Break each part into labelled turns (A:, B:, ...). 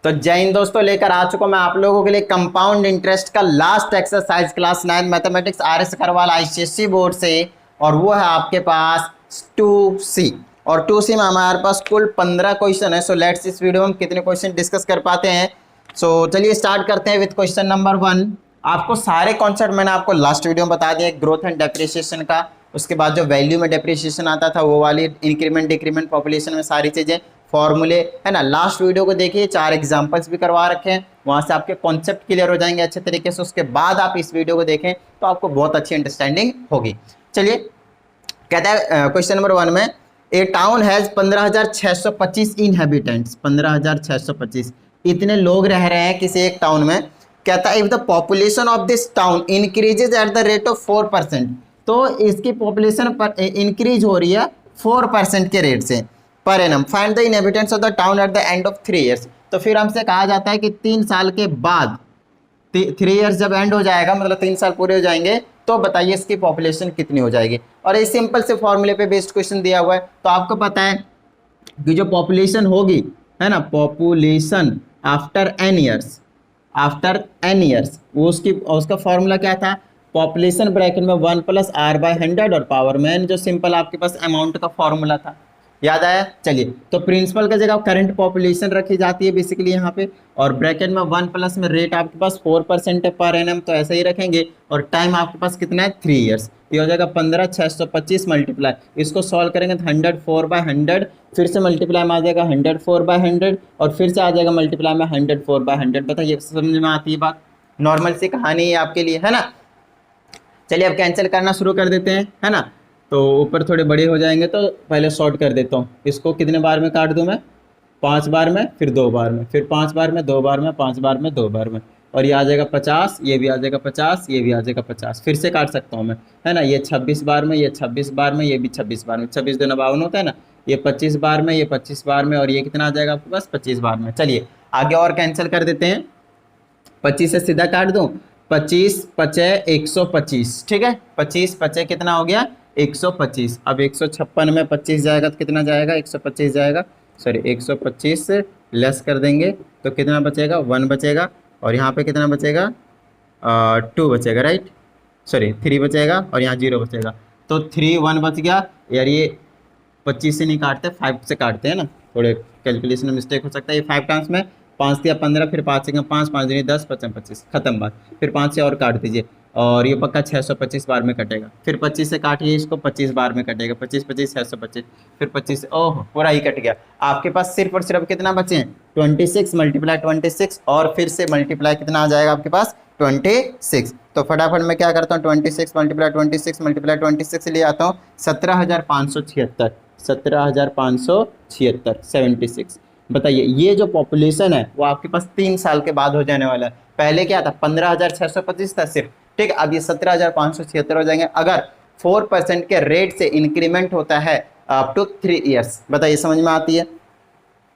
A: तो जय हिंद दोस्तों, लेकर आ चुका मैं आप लोगों के लिए कंपाउंड इंटरेस्ट का last exercise class 9 mathematics R S. Agarwal ICSE board से। और वो है आपके पास 2C। और 2C में हमारे पास कुल 15 क्वेश्चन है। सो लेट्स इस वीडियो में हम कितने क्वेश्चन डिस्कस कर पाते हैं। सो चलिए स्टार्ट करते हैं विद क्वेश्चन नंबर 1। आपको सारे कॉन्सेप्ट मैंने आपको लास्ट वीडियो में बता दिया, ग्रोथ एंड डेप्रिसिएशन का। उसके बाद जो वैल्यू में डेप्रिसिएशन आता था वो वाली, इंक्रीमेंट डिक्रीमेंट पॉपुलेशन में सारी चीजें, फॉर्मूले है ना। लास्ट वीडियो को देखिए, 4 एग्जांपल्स भी करवा रखे हैं, वहां से आपके कॉन्सेप्ट क्लियर हो जाएंगे अच्छे तरीके से। उसके बाद आप इस वीडियो को देखें तो आपको बहुत अच्छी अंडरस्टैंडिंग होगी। चलिए, कहता है क्वेश्चन नंबर 1 में, ए टाउन हैज 15,625 इनहेबिटेंट्स। 15,625 इतने लोग रह रहे हैं किसी एक टाउन में। कहता है if the population of this town increases at the rate of 4%, तो इसकी पॉपुलेशन पर इंक्रीज हो रही है 4% के रेट से per annum. Find the inhabitants of the town eight the end of 3 years. तो फिर हमसे कहा जाता है कि 3 साल के बाद, 3 ईयर्स जब एंड हो जाएगा, मतलब 3 साल पूरे हो जाएंगे, तो बताइए इसकी पॉपुलेशन कितनी हो जाएगी। और ये सिंपल से फॉर्मूले पे बेस्ड क्वेश्चन दिया हुआ है। तो आपको पता है कि जो पॉपुलेशन होगी, है ना, population after n years, after n years, वो उसका फॉर्मूला क्या था? पॉपुलेशन ब्रैकेट में 1 + r/100 और पावर में n, जो सिंपल आपके पास अमाउंट का फॉर्मूला था। याद आया? चलिए, तो प्रिंसिपल का जगह करंट पॉपुलेशन रखी जाती है बेसिकली यहाँ पे, और ब्रैकेट में 1 में रेट आपके पास 4% है पर एनम, तो ऐसे ही रखेंगे। और टाइम आपके पास कितना है? 3 ईयर्स। ये हो जाएगा 15,625 मल्टीप्लाई, इसको सॉल्व करेंगे तो 100/100, फिर से मल्टीप्लाई में आ जाएगा 100/100, और फिर से आ जाएगा मल्टीप्लाई में 100/100। बताइए समझ में आती है बात? नॉर्मल सी कहानी है आपके लिए, है ना। चलिए अब कैंसिल करना शुरू कर देते हैं, है ना। तो ऊपर थोड़े बड़े हो जाएंगे, तो पहले शॉर्ट कर देता हूँ। इसको कितने बार में काट दूँ मैं? 5 बार में, फिर 2 बार में, फिर 5 बार में, 2 बार में, 5 बार में, 2 बार में। और ये आ जाएगा 50, ये भी आ जाएगा 50, ये भी आ जाएगा 50। फिर से काट सकता हूँ मैं, है ना। ये 26 बार में, ये 26 बार में, ये भी 26 बार में। 26 दूना 52 होता है ना। ये 25 बार में, ये 25 बार में, और ये कितना आ जाएगा आपके पास? 25 बार में। चलिए आगे और कैंसिल कर देते हैं। 25 से सीधा काट दूँ। 25 × 5 = 125, ठीक है। 25 × 5 कितना हो गया? 125। अब 156 में 25 जाएगा तो कितना जाएगा? 125 जाएगा, सॉरी 125 से लेस कर देंगे तो कितना बचेगा? 1 बचेगा। और यहाँ पे कितना बचेगा? 2 बचेगा, राइट, सॉरी 3 बचेगा, और यहाँ 0 बचेगा। तो 3 1 बच गया यार। ये 25 से नहीं काटते, 5 से काटते हैं ना, थोड़े कैलकुलेशन में मिस्टेक हो सकता है। ये 5 टाइम्स में 5 × 15, फिर 5 × 5, 5 × 10, 5 × 25, खत्म बात। फिर 5 से और काट दीजिए, और ये पक्का 625 बार में कटेगा। फिर 25 से काटिए इसको, 25 बार में कटेगा। 25 × 25 = 625, फिर 25 से, ओह पूरा ही कट गया। आपके पास सिर्फ और सिर्फ कितना बचे हैं? 26 × 26, और फिर से मल्टीप्लाई कितना आ जाएगा आपके पास? 26। तो फटाफट मैं क्या करता हूँ, 26 × 26 × 26 ले आता हूँ 17,576, 17,576, 76। बताइए ये जो पॉपुलेशन है वो आपके पास 3 साल के बाद हो जाने वाला है। पहले क्या था? 15,625 था सिर्फ, ठीक है। अब ये 17,576 हो जाएंगे अगर 4% के रेट से इंक्रीमेंट होता है अप टू 3 ईयर्स। बताइए समझ में आती है?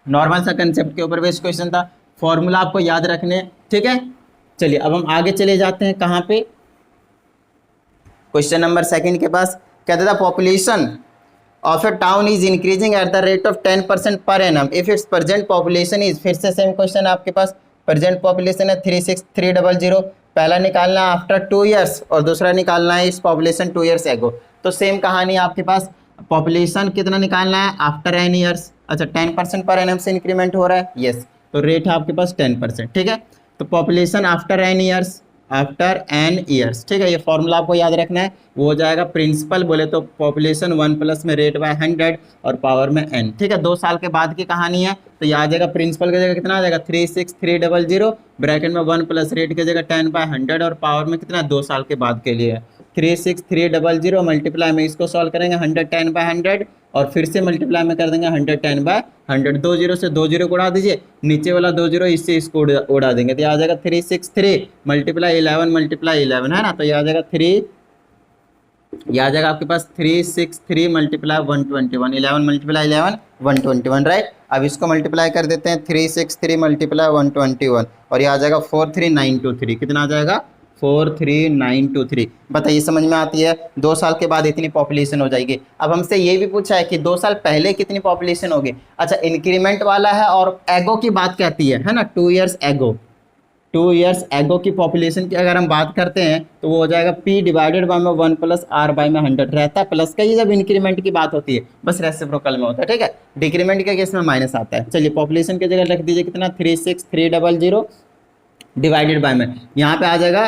A: नॉर्मल सा कंसेप्ट के ऊपर बेस्ड क्वेश्चन था, फॉर्मूला आपको याद रखने, ठीक है। चलिए अब हम आगे चले जाते हैं, कहाँ पे? क्वेश्चन नंबर 2 के पास। कहता था population of a town is increasing at the rate of 10% per annum if its present population is, फिर से सेम क्वेश्चन आपके पास। प्रेजेंट पॉपुलेशन है 36300, पहला निकालना है आफ्टर 2 ईयर्स और दूसरा निकालना है इस पॉपुलेशन 2 ईयर्स एगो। तो सेम कहानी आपके पास, पॉपुलेशन कितना निकालना है आफ्टर एन ईयर्स। अच्छा, 10% पर एनम से इंक्रीमेंट हो रहा है, यस, तो रेट है आपके पास 10%, ठीक है। तो population after n years, after n years, ठीक है। ये फॉर्मूला आपको याद रखना है, वो हो जाएगा प्रिंसिपल बोले तो पॉपुलेशन 1 में रेट बाय 100 और पावर में n, ठीक है। 2 साल के बाद की कहानी है, तो ये आ जाएगा प्रिंसिपल की जगह कितना आ जाएगा? 36300, ब्रैकेट में 1 + रेट की जगह 10/100 और पावर में कितना? 2 साल के बाद के लिए है 36300। मल्टीप्लाई में इसको सॉल्व करेंगे 110/100, और फिर से मल्टीप्लाई में कर देंगे 110/100। 2 0 से 2 0 को उड़ा दीजिए, नीचे वाला 2 0 इससे इसको उड़ा देंगे, तो ये आ जाएगा 363 × 11 × 11, है ना। तो ये आ जाएगा 3, ये आ जाएगा आपके पास 363 × 121, 11 × 11 121, राइट। अब इसको मल्टीप्लाई कर देते हैं 363 × 121, और ये आ जाएगा 43923, कितना आ जाएगा? 43923। बताइए समझ में आती है? 2 साल के बाद इतनी पॉपुलेशन हो जाएगी। अब हमसे ये भी पूछा है कि 2 साल पहले कितनी पॉपुलेशन होगी। अच्छा, इंक्रीमेंट वाला है और एगो की बात कहती है ना, 2 ईयर्स एगो, 2 ईयर्स एगो की पॉपुलेशन की अगर हम बात करते हैं तो वो हो जाएगा P डिवाइडेड बाय में 1 प्लस R बाय में 100 रहता है प्लस का। ये जब इंक्रीमेंट की बात होती है बस रेसिप्रोकल में होता है, ठीक है। डिक्रीमेंट के केस में माइनस आता है। चलिए पॉपुलेशन की जगह रख दीजिए कितना, 36300 डिवाइडेड बाय में, यहाँ पे आ जाएगा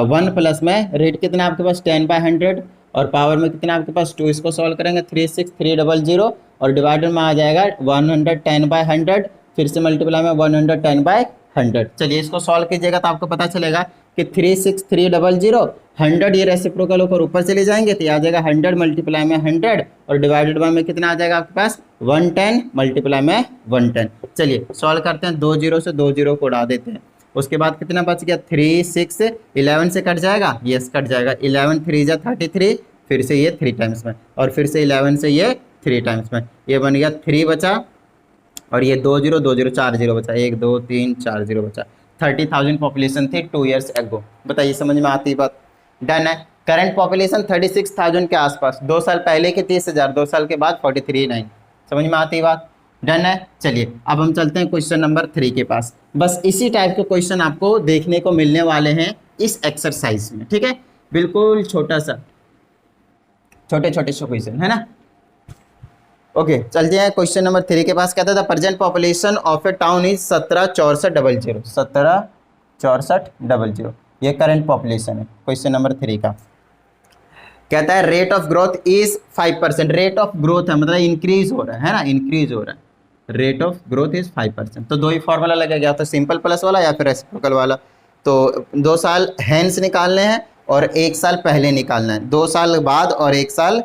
A: 1 प्लस में रेट कितना आपके पास 10/100 और पावर में कितना आपके पास 2। इसको सॉल्व करेंगे 36300 और डिवाइडेड में आ जाएगा 110/100, फिर से मल्टीप्लाई में 110/100। चलिए इसको सॉल्व कीजिएगा तो आपको पता चलेगा कि 36300 100 ये रेसिप्रोकल होकर ऊपर चले जाएंगे तो ये आ जाएगा 100 मल्टीप्लाई में 100 और डिवाइडेड बाय में कितना आ जाएगा आपके पास 110 मल्टीप्लाई में 110। चलिए सॉल्व करते हैं, 2 जीरो से 2 जीरो को उड़ा देते हैं। उसके बाद कितना बच गया, 3 6 11 से कट जाएगा, यस कट जाएगा, 11 3 जा 33, फिर से ये 3 टाइम्स में और फिर से 11 से ये 3 टाइम्स में, ये बन गया 3 बचा और ये 2 जीरो 2 जीरो 4 जीरो बचा, 1 2 3 4 जीरो बचा। 30,000 पॉपुलेशन थी 2 ईयर्स एगो। बताइए समझ में आती बात? डन है। करंट पॉपुलेशन 36,000 के आसपास, 2 साल पहले के 30,000, 2 साल के बाद 43,900। समझ में आती बात? डन है। चलिए अब हम चलते हैं क्वेश्चन नंबर 3 के पास। बस इसी टाइप के क्वेश्चन आपको देखने को मिलने वाले हैं इस एक्सरसाइज में, ठीक है। बिल्कुल छोटा सा, छोटे छोटे से क्वेश्चन है ना। ओके चलते हैं क्वेश्चन नंबर 3 के पास। कहता था present population of A town is 176400, 176400, ये करंट पॉपुलेशन है। क्वेश्चन नंबर 3 का कहता है rate of growth is 5%। Rate of growth है मतलब इंक्रीज हो रहा है ना, इंक्रीज हो रहा है। Rate of growth is 5%। तो 2 ही फॉर्मूला लगेगा, या तो सिंपल प्लस वाला या फिर रेसिप्रोकल वाला। तो 2 साल हैंस निकालने हैं और 1 साल पहले निकालना है, 2 साल बाद और 1 साल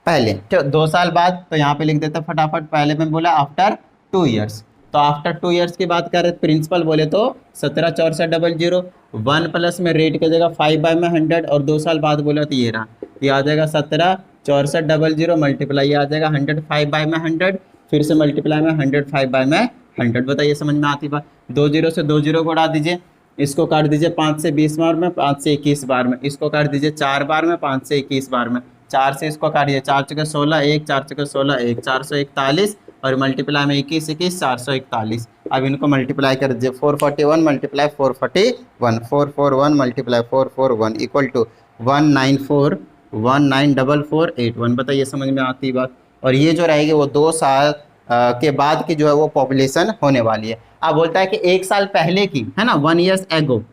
A: पहले। तो 2 साल बाद तो यहाँ पे लिख देता फटाफट, पहले में बोला आफ्टर 2 ईयर्स, तो आफ्टर 2 ईयर्स की बात कर रहे प्रिंसिपल बोले तो 176400, 1 प्लस में रेट की जगह 5/100 और 2 साल बाद बोला तो ये रहा, ये आ जाएगा 176400 मल्टीप्लाई, ये आ जाएगा 100 5/100, फिर से मल्टीप्लाई में 100 5/100। बताइए समझ में आती बात? 2 जीरो से 2 जीरो को उड़ा दीजिए, इसको काट दीजिए 5 से 20 बार में, 5 से 21 बार में, इसको काट दीजिए 4 बार में, 5 से 21 बार में, 4 से इसको काटिए, 4 चौके 16 1, 4 चौके 16 1, 441 और मल्टीप्लाई में 21 21 441। अब इनको मल्टीप्लाई कर दीजिए, 441 मल्टीप्लाई 441, 441 मल्टीप्लाई 441 इक्वल टू 194,194,481। बताइए समझ में आती बात? और ये जो रहेगी वो 2 साल के बाद की जो है वो पॉपुलेशन होने वाली है। अब बोलता है कि 1 साल पहले की है ना, 1 ईयर्स एगो,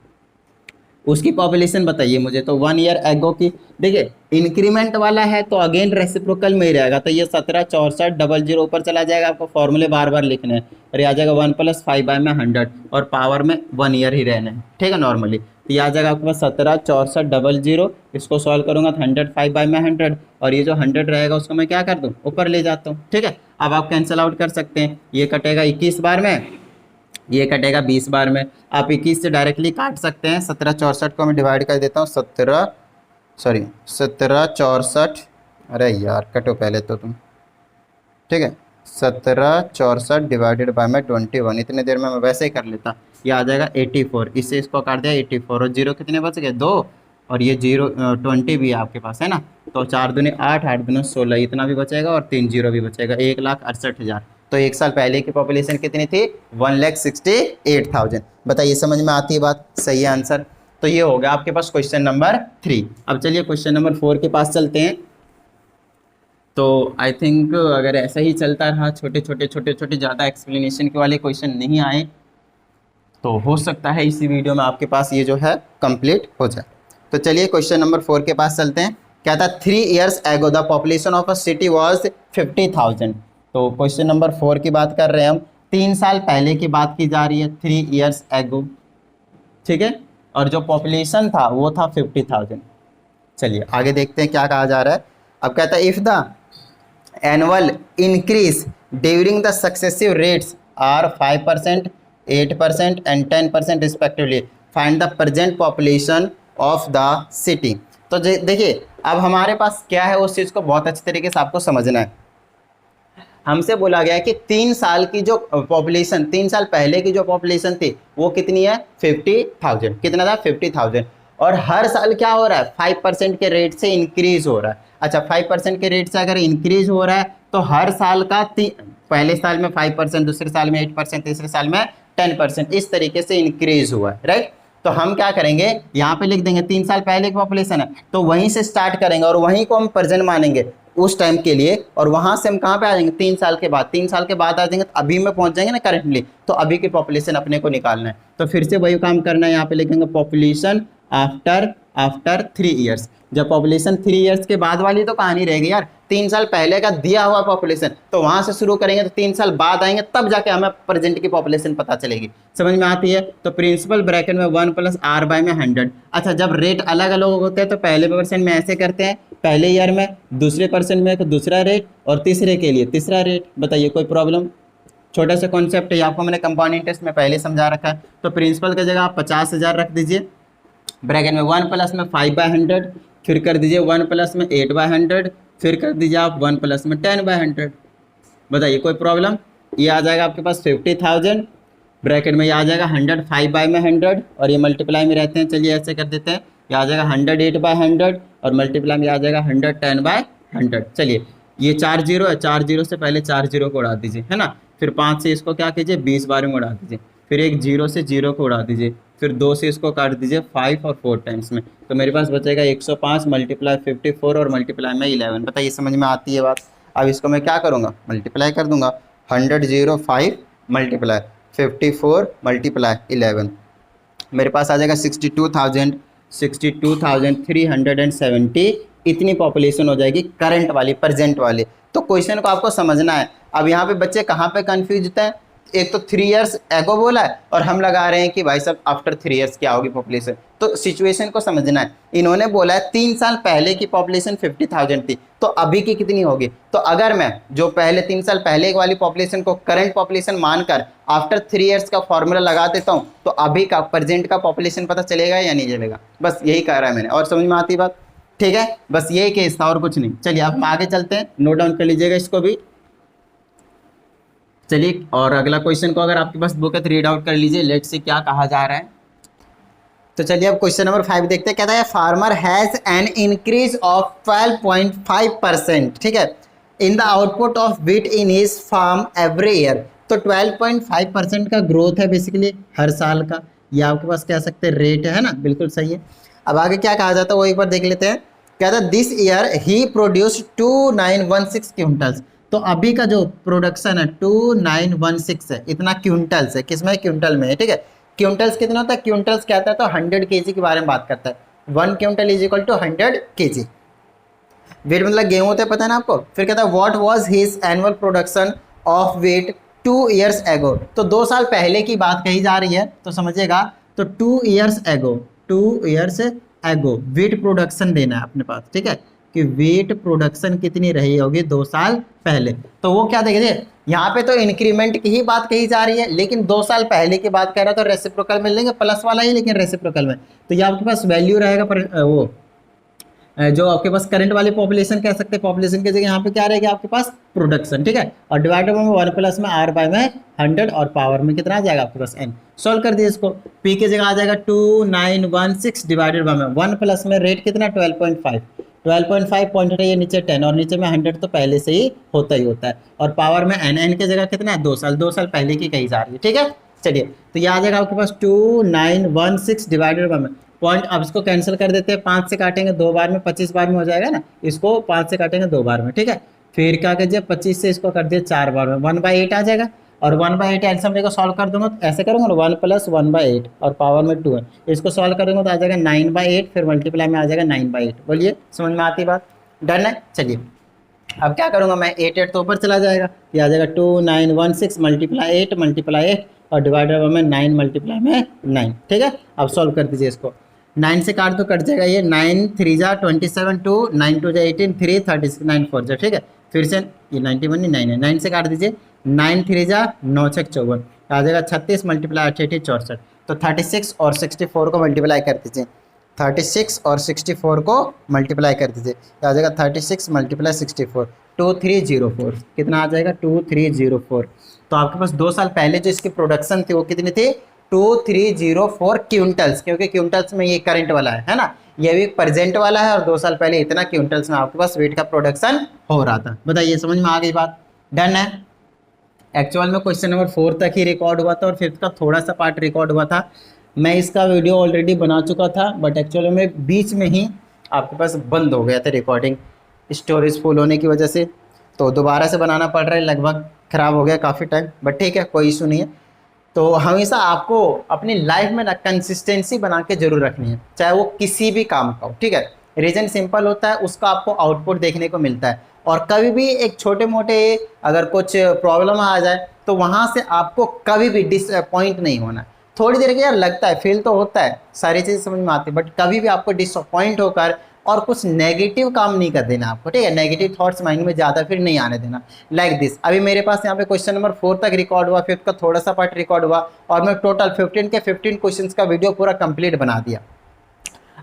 A: उसकी पॉपुलेशन बताइए मुझे। तो 1 ईयर एगो की, देखिए इंक्रीमेंट वाला है तो अगेन रेसिप्रोकल में ही रहेगा, तो ये 176400 ऊपर चला जाएगा, आपको फॉर्मूले बार बार लिखने हैं और ये आ जाएगा 1 प्लस 5/100 और पावर में 1 ईयर ही रहना है, ठीक है नॉर्मली। तो ये आ जाएगा आपके पास 176400, इसको सॉल्व करूंगा तो 100 5/100 और ये जो 100 रहेगा उसको मैं क्या कर दूँ, ऊपर ले जाता हूँ, ठीक है। अब आप कैंसिल आउट कर सकते हैं, ये कटेगा 21 बार में, ये कटेगा 20 बार में, आप 21 से डायरेक्टली काट सकते हैं। 1764 को मैं डिवाइड कर देता हूँ 1764, अरे यार कटो पहले तो तुम, ठीक है। 1764 डिवाइडेड बाय में 21, इतने देर में मैं वैसे ही कर लेता, ये आ जाएगा 84, इससे इसको काट दिया 84 और जीरो कितने बच गए 2 और ये 20 भी है आपके पास है ना, तो 4 दूनी 8, 8 दूनी 16, इतना भी बचेगा और 3 जीरो भी बचेगा, 1,68,000। तो 1 साल पहले की पॉपुलेशन कितनी थी, 1,68,000। बताइए समझ में आती है बात? सही है आंसर। तो ये हो गया आपके पास क्वेश्चन नंबर 3। अब चलिए क्वेश्चन नंबर 4 के पास चलते हैं। तो आई थिंक अगर ऐसा ही चलता रहा, छोटे छोटे ज़्यादा एक्सप्लेनेशन के वाले क्वेश्चन नहीं आए तो हो सकता है इसी वीडियो में आपके पास ये जो है कंप्लीट हो जाए। तो चलिए क्वेश्चन नंबर 4 के पास चलते हैं। कहता है 3 years ago the population of a city was 50,000। तो क्वेश्चन नंबर 4 की बात कर रहे हैं हम, 3 साल पहले की बात की जा रही है, 3 ईयर्स एगो, ठीक है, और जो पॉपुलेशन था वो था 50,000। चलिए आगे देखते हैं क्या कहा जा रहा है। अब कहता है if the annual increase during the successive rates are 5%, 8% and 10% respectively, find the present population of the city. तो देखिए अब हमारे पास क्या है, उस चीज़ को बहुत अच्छे तरीके से आपको समझना है। हमसे बोला गया है कि 3 साल की जो पॉपुलेशन, 3 साल पहले की जो पॉपुलेशन थी वो कितनी है, 50,000। कितना था, 50,000। और हर साल क्या हो रहा है 5% के रेट से इंक्रीज हो रहा है। अच्छा 5% के रेट से अगर इंक्रीज हो रहा है तो हर साल का पहले साल में 5%, दूसरे साल में 8%, तीसरे साल में 10%, इस तरीके से इंक्रीज हुआ है, राइट। तो हम क्या करेंगे, यहाँ पे लिख देंगे 3 साल पहले की पॉपुलेशन है तो वहीं से स्टार्ट करेंगे और वहीं को हम प्रेजेंट मानेंगे उस टाइम के लिए, और वहां से हम कहाँ पे आ जाएंगे 3 साल के बाद। 3 साल के बाद आ जाएंगे तो अभी में पहुंच जाएंगे ना करंटली, तो अभी की पॉपुलेशन अपने को निकालना है। तो फिर से वही काम करना है, यहाँ पे लिखेंगे पॉपुलेशन आफ्टर 3 ईयर्स। जब पॉपुलेशन 3 ईयर्स के बाद वाली तो कहानी रहेगी यार, 3 साल पहले का दिया हुआ पॉपुलेशन तो वहां से शुरू करेंगे तो 3 साल बाद आएंगे तब जाके हमें प्रेजेंट की पॉपुलेशन पता चलेगी। समझ में आती है। तो प्रिंसिपल ब्रैकेट में 1 + r/में 100। अच्छा जब रेट अलग अलग होते हैं तो पहले परसेंट में ऐसे करते हैं, पहले ईयर में, दूसरे परसेंट में तो दूसरा रेट, और तीसरे के लिए तीसरा रेट। बताइए कोई प्रॉब्लम। छोटा सा कॉन्सेप्ट है, आपको मैंने कंपाउंड इंटरेस्ट में पहले समझा रखा है। तो प्रिंसिपल की जगह आप 50,000 रख दीजिए, ब्रैकेट में 1 + में 5/100, फिर कर दीजिए 1 + में 8/100, फिर कर दीजिए आप 1 + में 10/100। बताइए कोई प्रॉब्लम। ये आ जाएगा आपके पास 50,000, ब्रैकेट में ये आ जाएगा 100 5/100, और ये मल्टीप्लाई में रहते हैं, चलिए ऐसे कर देते हैं, ये आ जाएगा 100 8/100, और मल्टीप्लाई में आ जाएगा 100 10/100। चलिए ये 4 जीरो है, 4 जीरो से पहले 4 जीरो को उड़ा दीजिए, है ना। फिर 5 से इसको क्या कीजिए 20 बार में उड़ा दीजिए, फिर एक 0 से 0 को उड़ा दीजिए, फिर 2 से इसको काट दीजिए 5 और 4 टाइम्स में, तो मेरे पास बचेगा 105 मल्टीप्लाई 54 और मल्टीप्लाई में 11। बताइए समझ में आती है बात। अब इसको मैं क्या करूँगा, मल्टीप्लाई कर दूंगा, 105 मल्टीप्लाई 54 मल्टीप्लाई 11, मेरे पास आ जाएगा 62,370। इतनी पॉपुलेशन हो जाएगी करंट वाली, प्रेजेंट वाली। तो क्वेश्चन को आपको समझना है। अब यहाँ पे बच्चे कहाँ पे कंफ्यूज होते हैं, एक तो 3 इयर्स एगो बोला है और हम लगा रहे हैं कि भाई साहब आफ्टर 3 इयर्स क्या होगी पॉपुलेशन। तो सिचुएशन को समझना है। इन्होंने बोला है 3 साल पहले की पॉपुलेशन 50,000 थी, तो अभी की कितनी होगी। तो अगर मैं जो पहले 3 साल पहले वाली पॉपुलेशन को करंट पॉपुलेशन मानकर आफ्टर 3 इयर्स का फॉर्मूला लगा देता हूँ तो अभी का प्रेजेंट का पॉपुलेशन पता चलेगा या नहीं चलेगा। बस यही कह रहा है मैंने, और समझ में आती बात। ठीक है, बस यही केस था और कुछ नहीं। चलिए अब हम आगे चलते हैं, नोट डाउन कर लीजिएगा इसको भी। चलिए और अगला क्वेश्चन को अगर आपके पास बुक है तो रीड आउट कर लीजिए, लेट से क्या कहा जा रहा है। तो चलिए अब क्वेश्चन नंबर 5 देखते हैं। कहता है farmer has an increase of 12.5%, ठीक है, in the output of wheat in his farm every year. तो 12.5% का ग्रोथ है बेसिकली हर साल का, ये आपके पास कह सकते हैं रेट है ना, बिल्कुल सही है। अब आगे क्या कहा जाता है वो एक बार देख लेते हैं। कहता है this year he produce 2916 quintals. तो अभी का जो प्रोडक्शन है 2916 है, इतना क्विंटल्स है, किसमें क्विंटल में है, ठीक है। क्विंटल्स कितना होता है, क्विंटल्स कहता है तो 100 kg के बारे में बात करता है। 1 quintal is equal to 100 kg। Wheat मतलब गेहूं होता है, पता है ना आपको। फिर कहता है what was his annual production of wheat 2 years ago. तो 2 साल पहले की बात कही जा रही है, तो समझिएगा। तो 2 ईयर्स एगो वेट प्रोडक्शन देना है अपने पास, ठीक है, कि वेट प्रोडक्शन कितनी रही होगी 2 साल पहले। तो वो क्या देखिए, यहाँ पे तो इंक्रीमेंट की ही बात कही जा रही है, लेकिन 2 साल पहले की बात कर रहा है तो रेसिप्रोकल में लेंगे, प्लस वाला ही लेकिन रेसिप्रोकल में। तो ये आपके पास वैल्यू रहेगा पर वो जो आपके पास करंट वाली पॉपुलेशन कह सकते हैं, पॉपुलेशन की जगह यहाँ पे क्या रहेगा आपके पास प्रोडक्शन, ठीक है। और डिवाइडेड बाय 1 + में r बाय में 100, और पावर में कितना आ जाएगा आपके पास n। सॉल्व कर दिए इसको, p की जगह आ जाएगा 2916 डिवाइडेड बाय में 1 + में रेट कितना 12.5, 12.5 पॉइंट है ये नीचे 10, और नीचे में 100 तो पहले से ही होता है, और पावर में n की जगह कितना है 2 साल, 2 साल पहले की कही जा रही है, ठीक है। चलिए तो ये आ जाएगा आपके पास 2916 डिवाइडेड बाय में पॉइंट। अब इसको कैंसिल कर देते हैं, 5 से काटेंगे 2 बार में, 25 बार में हो जाएगा ना, इसको 5 से काटेंगे 2 बार में, ठीक है। फिर क्या कीजिए 25 से इसको कर दिए 4 बार में, 1/8 आ जाएगा, और 1/8 एल्सियम लेकर सॉल्व कर दूंगा तो ऐसे करूँगा 1 + 1/8 और पावर में 2 है, इसको सॉल्व करूँगा तो आ जाएगा 9/8, फिर मल्टीप्लाई में आ जाएगा 9/8। बोलिए समझ में आती बात, डन है। चलिए अब क्या करूँगा मैं, 8 तो ऊपर चला जाएगा, ये आ जाएगा 2916 × 8 × 8 और डिवाइडेड में 9 × में 9, ठीक है। अब सॉल्व कर दीजिए इसको, 9 से काट तो कट जाएगा ये, 9 3 जा 27, 2 9 2 जा 18, 3 36, 9 4 जा, ठीक है। फिर से ये 91 नहीं 9 है, 9 से काट दीजिए, 9 3 जा 9 6 54, आ जाएगा 36 × 8 8 64। तो 36 और 64 को मल्टीप्लाई कर दीजिए, 36 और 64 को मल्टीप्लाई कर दीजिए, आ जाएगा 36 × 64 2304, कितना आ जाएगा 2304। तो आपके पास 2 साल पहले जो इसकी प्रोडक्शन थी वो कितनी थी 2304 क्विंटल्स, क्योंकि क्विंटल्स में ये करंट वाला है ना, ये भी प्रेजेंट वाला है और 2 साल पहले इतना क्विंटल्स में आपके पास वेट का प्रोडक्शन हो रहा था। बताइए समझ में आ गई बात? डन है। एक्चुअल में क्वेश्चन नंबर 4 तक ही रिकॉर्ड हुआ था और 5th का थोड़ा सा पार्ट रिकॉर्ड हुआ था। मैं इसका वीडियो ऑलरेडी बना चुका था, बट एक्चुअली में बीच में ही आपके पास बंद हो गया था रिकॉर्डिंग, स्टोरेज फुल होने की वजह से, तो दोबारा से बनाना पड़ रहा है, लगभग ख़राब हो गया काफ़ी टाइम, बट ठीक है कोई इशू नहीं है। तो हमेशा आपको अपनी लाइफ में ना कंसिस्टेंसी बना के जरूर रखनी है, चाहे वो किसी भी काम का हो, ठीक है। रीज़न सिंपल होता है, उसका आपको आउटपुट देखने को मिलता है, और कभी भी एक छोटे मोटे अगर कुछ प्रॉब्लम आ जाए तो वहाँ से आपको कभी भी डिसअपॉइंट नहीं होना। थोड़ी देर के यार लगता है, फील तो होता है, सारी चीज़ें समझ में आती है, बट कभी भी आपको डिसअपॉइंट होकर और कुछ नेगेटिव काम नहीं कर देना आपको, ठीक है। नेगेटिव थॉट्स माइंड में ज़्यादा फिर नहीं आने देना। लाइक दिस, अभी मेरे पास यहाँ पे क्वेश्चन नंबर 4 तक रिकॉर्ड हुआ, 5th का थोड़ा सा पार्ट रिकॉर्ड हुआ, और मैं टोटल 15 के 15 क्वेश्चन का वीडियो पूरा कंप्लीट बना दिया।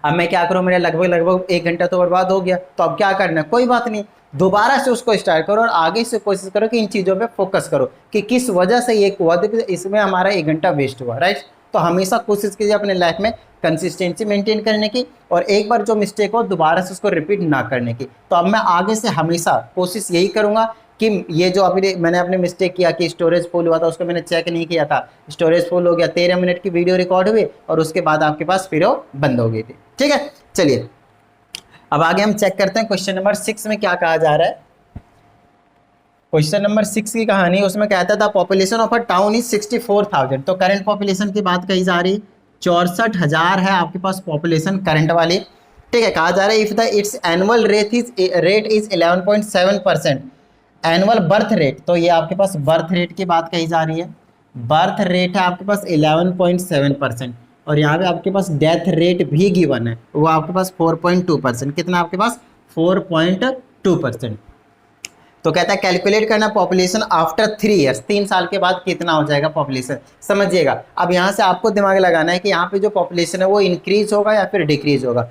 A: अब मैं क्या करूँ, मेरा लगभग 1 घंटा तो बर्बाद हो गया, तो अब क्या करना है, कोई बात नहीं, दोबारा से उसको स्टार्ट करो और आगे से कोशिश करो कि इन चीज़ों पे फोकस करो कि किस वजह से ये हुआ, इसमें हमारा 1 घंटा वेस्ट हुआ, राइट। तो हमेशा कोशिश कीजिए अपने लाइफ में कंसिस्टेंसी मेंटेन करने की, और एक बार जो मिस्टेक हो दोबारा से उसको रिपीट ना करने की। तो अब मैं आगे से हमेशा कोशिश यही करूँगा कि ये जो अभी मैंने अपने मिस्टेक किया कि स्टोरेज फुल हुआ था, उसको मैंने चेक नहीं किया था, स्टोरेज फुल हो गया, 13 मिनट की वीडियो रिकॉर्ड हुई और उसके बाद आपके पास फिर वो बंद हो गई थी, ठीक है। चलिए अब आगे हम चेक करते हैं क्वेश्चन नंबर 6 में क्या कहा जा रहा है। क्वेश्चन नंबर 6 की कहानी, उसमें कहता था population of a town is 64,000। तो करंट पॉपुलेशन की बात कही जा रही, 64,000 है आपके पास पॉपुलेशन करंट वाली, ठीक है। कहा जा रहा है if the it's annual rate is 11.7%, annual birth rate, तो ये आपके पास बर्थ रेट की बात कही जा रही है, बर्थ रेट है आपके पास 11.7%, और यहाँ पे आपके पास डेथ रेट भी गिवन है, वो आपके पास 4.2%, कितना आपके पास 4.2%। तो कहता है कैलकुलेट करना पॉपुलेशन आफ्टर 3 ईयर्स, 3 साल के बाद कितना हो जाएगा पॉपुलेशन। समझिएगा, अब यहाँ से आपको दिमाग लगाना है कि यहाँ पे जो पॉपुलेशन है वो इंक्रीज होगा या फिर डिक्रीज होगा।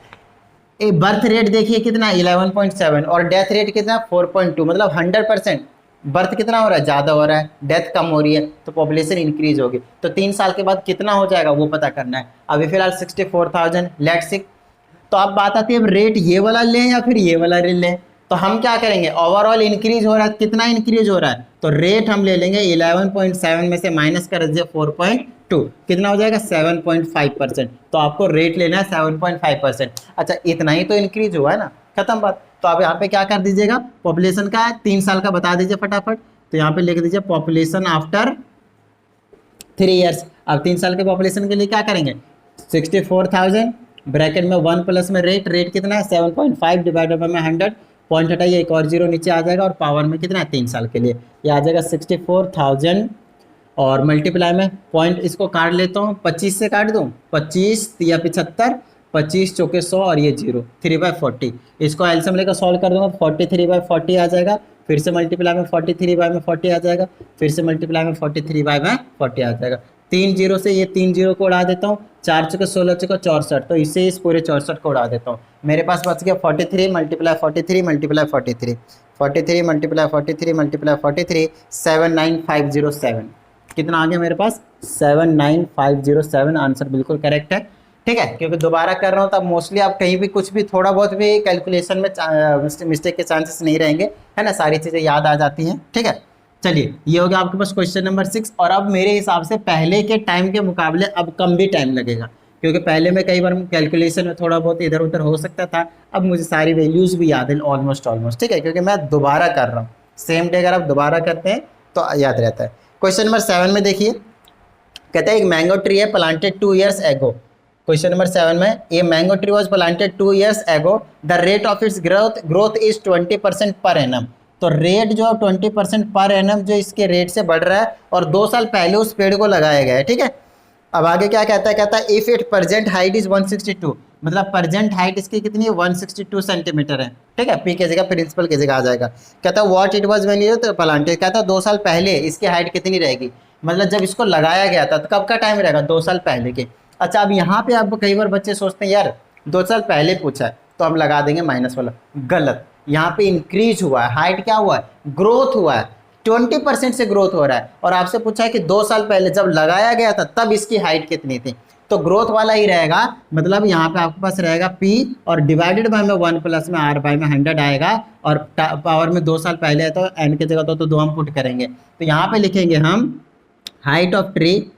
A: बर्थ रेट देखिए कितना 11.7 और डेथ रेट कितना 4.2, मतलब 100%। बर्थ कितना हो रहा है, ज़्यादा हो रहा है, डेथ कम हो रही है, तो पॉपुलेशन इंक्रीज होगी। तो 3 साल के बाद कितना हो जाएगा वो पता करना है। अभी फिलहाल 64,000 लेट्स सी। तो अब बात आती है अब रेट ये वाला लें या फिर ये वाला लें, तो हम क्या करेंगे, ओवरऑल इंक्रीज हो रहा है, कितना इंक्रीज हो रहा है, तो रेट हम ले लेंगे 11.7 में से माइनस कर दीजिए 4.2, कितना हो जाएगा 7.5%। तो आपको रेट लेना है 7.5%। अच्छा इतना ही तो इंक्रीज हुआ है ना, खत्म बात। तो आप यहाँ पे क्या कर दीजिएगा, पॉपुलेशन का 3 साल का बता दीजिए फटाफट, तो यहाँ पे लिख दीजिए पॉपुलेशन आफ्टर 3 ईयर्स। अब 3 साल के पॉपुलेशन के लिए क्या करेंगे, 64,000 ब्रैकेट में 1 प्लस में रेट कितना है 7.5 डिवाइडेड बाय 100, पॉइंट हटाइए, एक और जीरो नीचे आ जाएगा, और पावर में कितना है 3 साल के लिए, ये आ जाएगा 64,000 और मल्टीप्लाई में पॉइंट इसको काट लेता हूँ, 25 से काट दूँ, 25 या 75, 25 चौके 100 और ये जीरो 3/40, इसको एलसीएम लेकर सॉल्व कर दूंगा 43/40 आ जाएगा, फिर से मल्टीप्लाई में 43/40 आ जाएगा, फिर से मल्टीप्लाई में 43/40 आ जाएगा। 3 जीरो से ये 3 जीरो को उड़ा देता हूँ, 4 चौके 16 चौके 64, तो इससे इस पूरे 64 को उड़ा देता हूँ। मेरे पास बच गया 43 मल्टीप्लाई 43 मल्टीप्लाई 43, 43 मल्टीप्लाई 43 मल्टीप्लाई 43, 79507, कितना आ गया मेरे पास 79507, आंसर बिल्कुल करेक्ट है, ठीक है। क्योंकि दोबारा कर रहा हूँ तब मोस्टली आप कहीं भी कुछ भी थोड़ा बहुत भी कैलकुलेशन में मिस्टेक के चांसेस नहीं रहेंगे, है ना, सारी चीज़ें याद आ जाती हैं, ठीक है। चलिए ये हो गया आपके पास क्वेश्चन नंबर 6, और अब मेरे हिसाब से पहले के टाइम के मुकाबले अब कम भी टाइम लगेगा, क्योंकि पहले में कई बार कैलकुलेशन में थोड़ा बहुत इधर उधर हो सकता था, अब मुझे सारी वैल्यूज़ भी याद है ऑलमोस्ट, ठीक है, क्योंकि मैं दोबारा कर रहा हूँ, सेम डे अगर आप दोबारा करते हैं तो याद रहता है। क्वेश्चन नंबर 7 में देखिए, कहता है एक मैंगो ट्री है प्लांटेड 2 ईयर्स एगो। क्वेश्चन नंबर 7 में, a mango tree was planted 2 years एगो, the rate of its growth is 20% per annum. तो रेट जो 20% पर एनम जो इसके रेट से बढ़ रहा है, और 2 साल पहले उस पेड़ को लगाया गया है, ठीक है। अब आगे क्या कहता है, कहता है if it present height is 162, मतलब प्रेजेंट हाइट इसकी कितनी है 162 सेंटीमीटर है, ठीक है, पी की जगह प्रिंसिपल की जगह आ जाएगा। कहता है what it was when year planted, कहता है 2 साल पहले इसकी हाइट कितनी रहेगी, मतलब जब इसको लगाया गया था तो कब का टाइम रहेगा 2 साल पहले के। अच्छा अब यहाँ पे आप कई बार बच्चे सोचते हैं यार 2 साल पहले पूछा है तो हम लगा देंगे माइनस वाला, गलत, यहाँ पे इंक्रीज हुआ है, हाइट क्या हुआ है, ग्रोथ हुआ है, 20% से ग्रोथ हो रहा है, और आपसे पूछा है कि 2 साल पहले जब लगाया गया था तब इसकी हाइट कितनी थी, तो ग्रोथ वाला ही रहेगा। मतलब यहाँ पे आपके पास रहेगा P और डिवाइडेड बाय में 1 प्लस में R बाय में 100 आएगा, और पावर में 2 साल पहले है तो n की जगह तो 2 हम पुट करेंगे। तो यहाँ पे लिखेंगे हम height of tree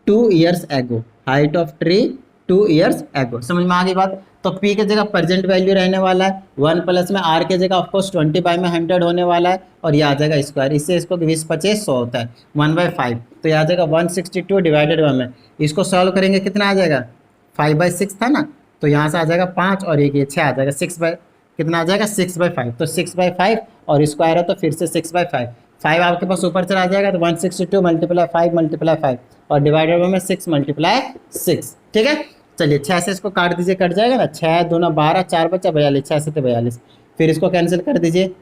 A: 2 years ago, height of tree 2 years ago। समझ में आ गई बात। तो P की जगह प्रेजेंट वैल्यू रहने वाला है, 1 प्लस में R की जगह ऑफकोर्स 20 बाय में 100 होने वाला है, और ये आ जाएगा स्क्वायर। इससे इसको 20-25 100 होता है 1/5, तो ये आ जाएगा 162 डिवाइडेड बाय में। इसको सॉल्व करेंगे कितना आ जाएगा, 5/6 था ना, तो यहाँ से आ जाएगा 5 और एक ये 6 आ जाएगा, 6 बाय कितना आ जाएगा 6/5, तो 6/5 और स्क्वायर है तो फिर से 6/5। 5 आपके पास ऊपर चला जाएगा तो 162 × 5 × 5 और डिवाइडेड बाय में 6 × 6। ठीक है, चलिए 6 से इसको काट दीजिए, कट जाएगा ना, 6 दूना 12, 4 बचा 42, 6 से 42। फिर इसको कैंसिल कर दीजिए,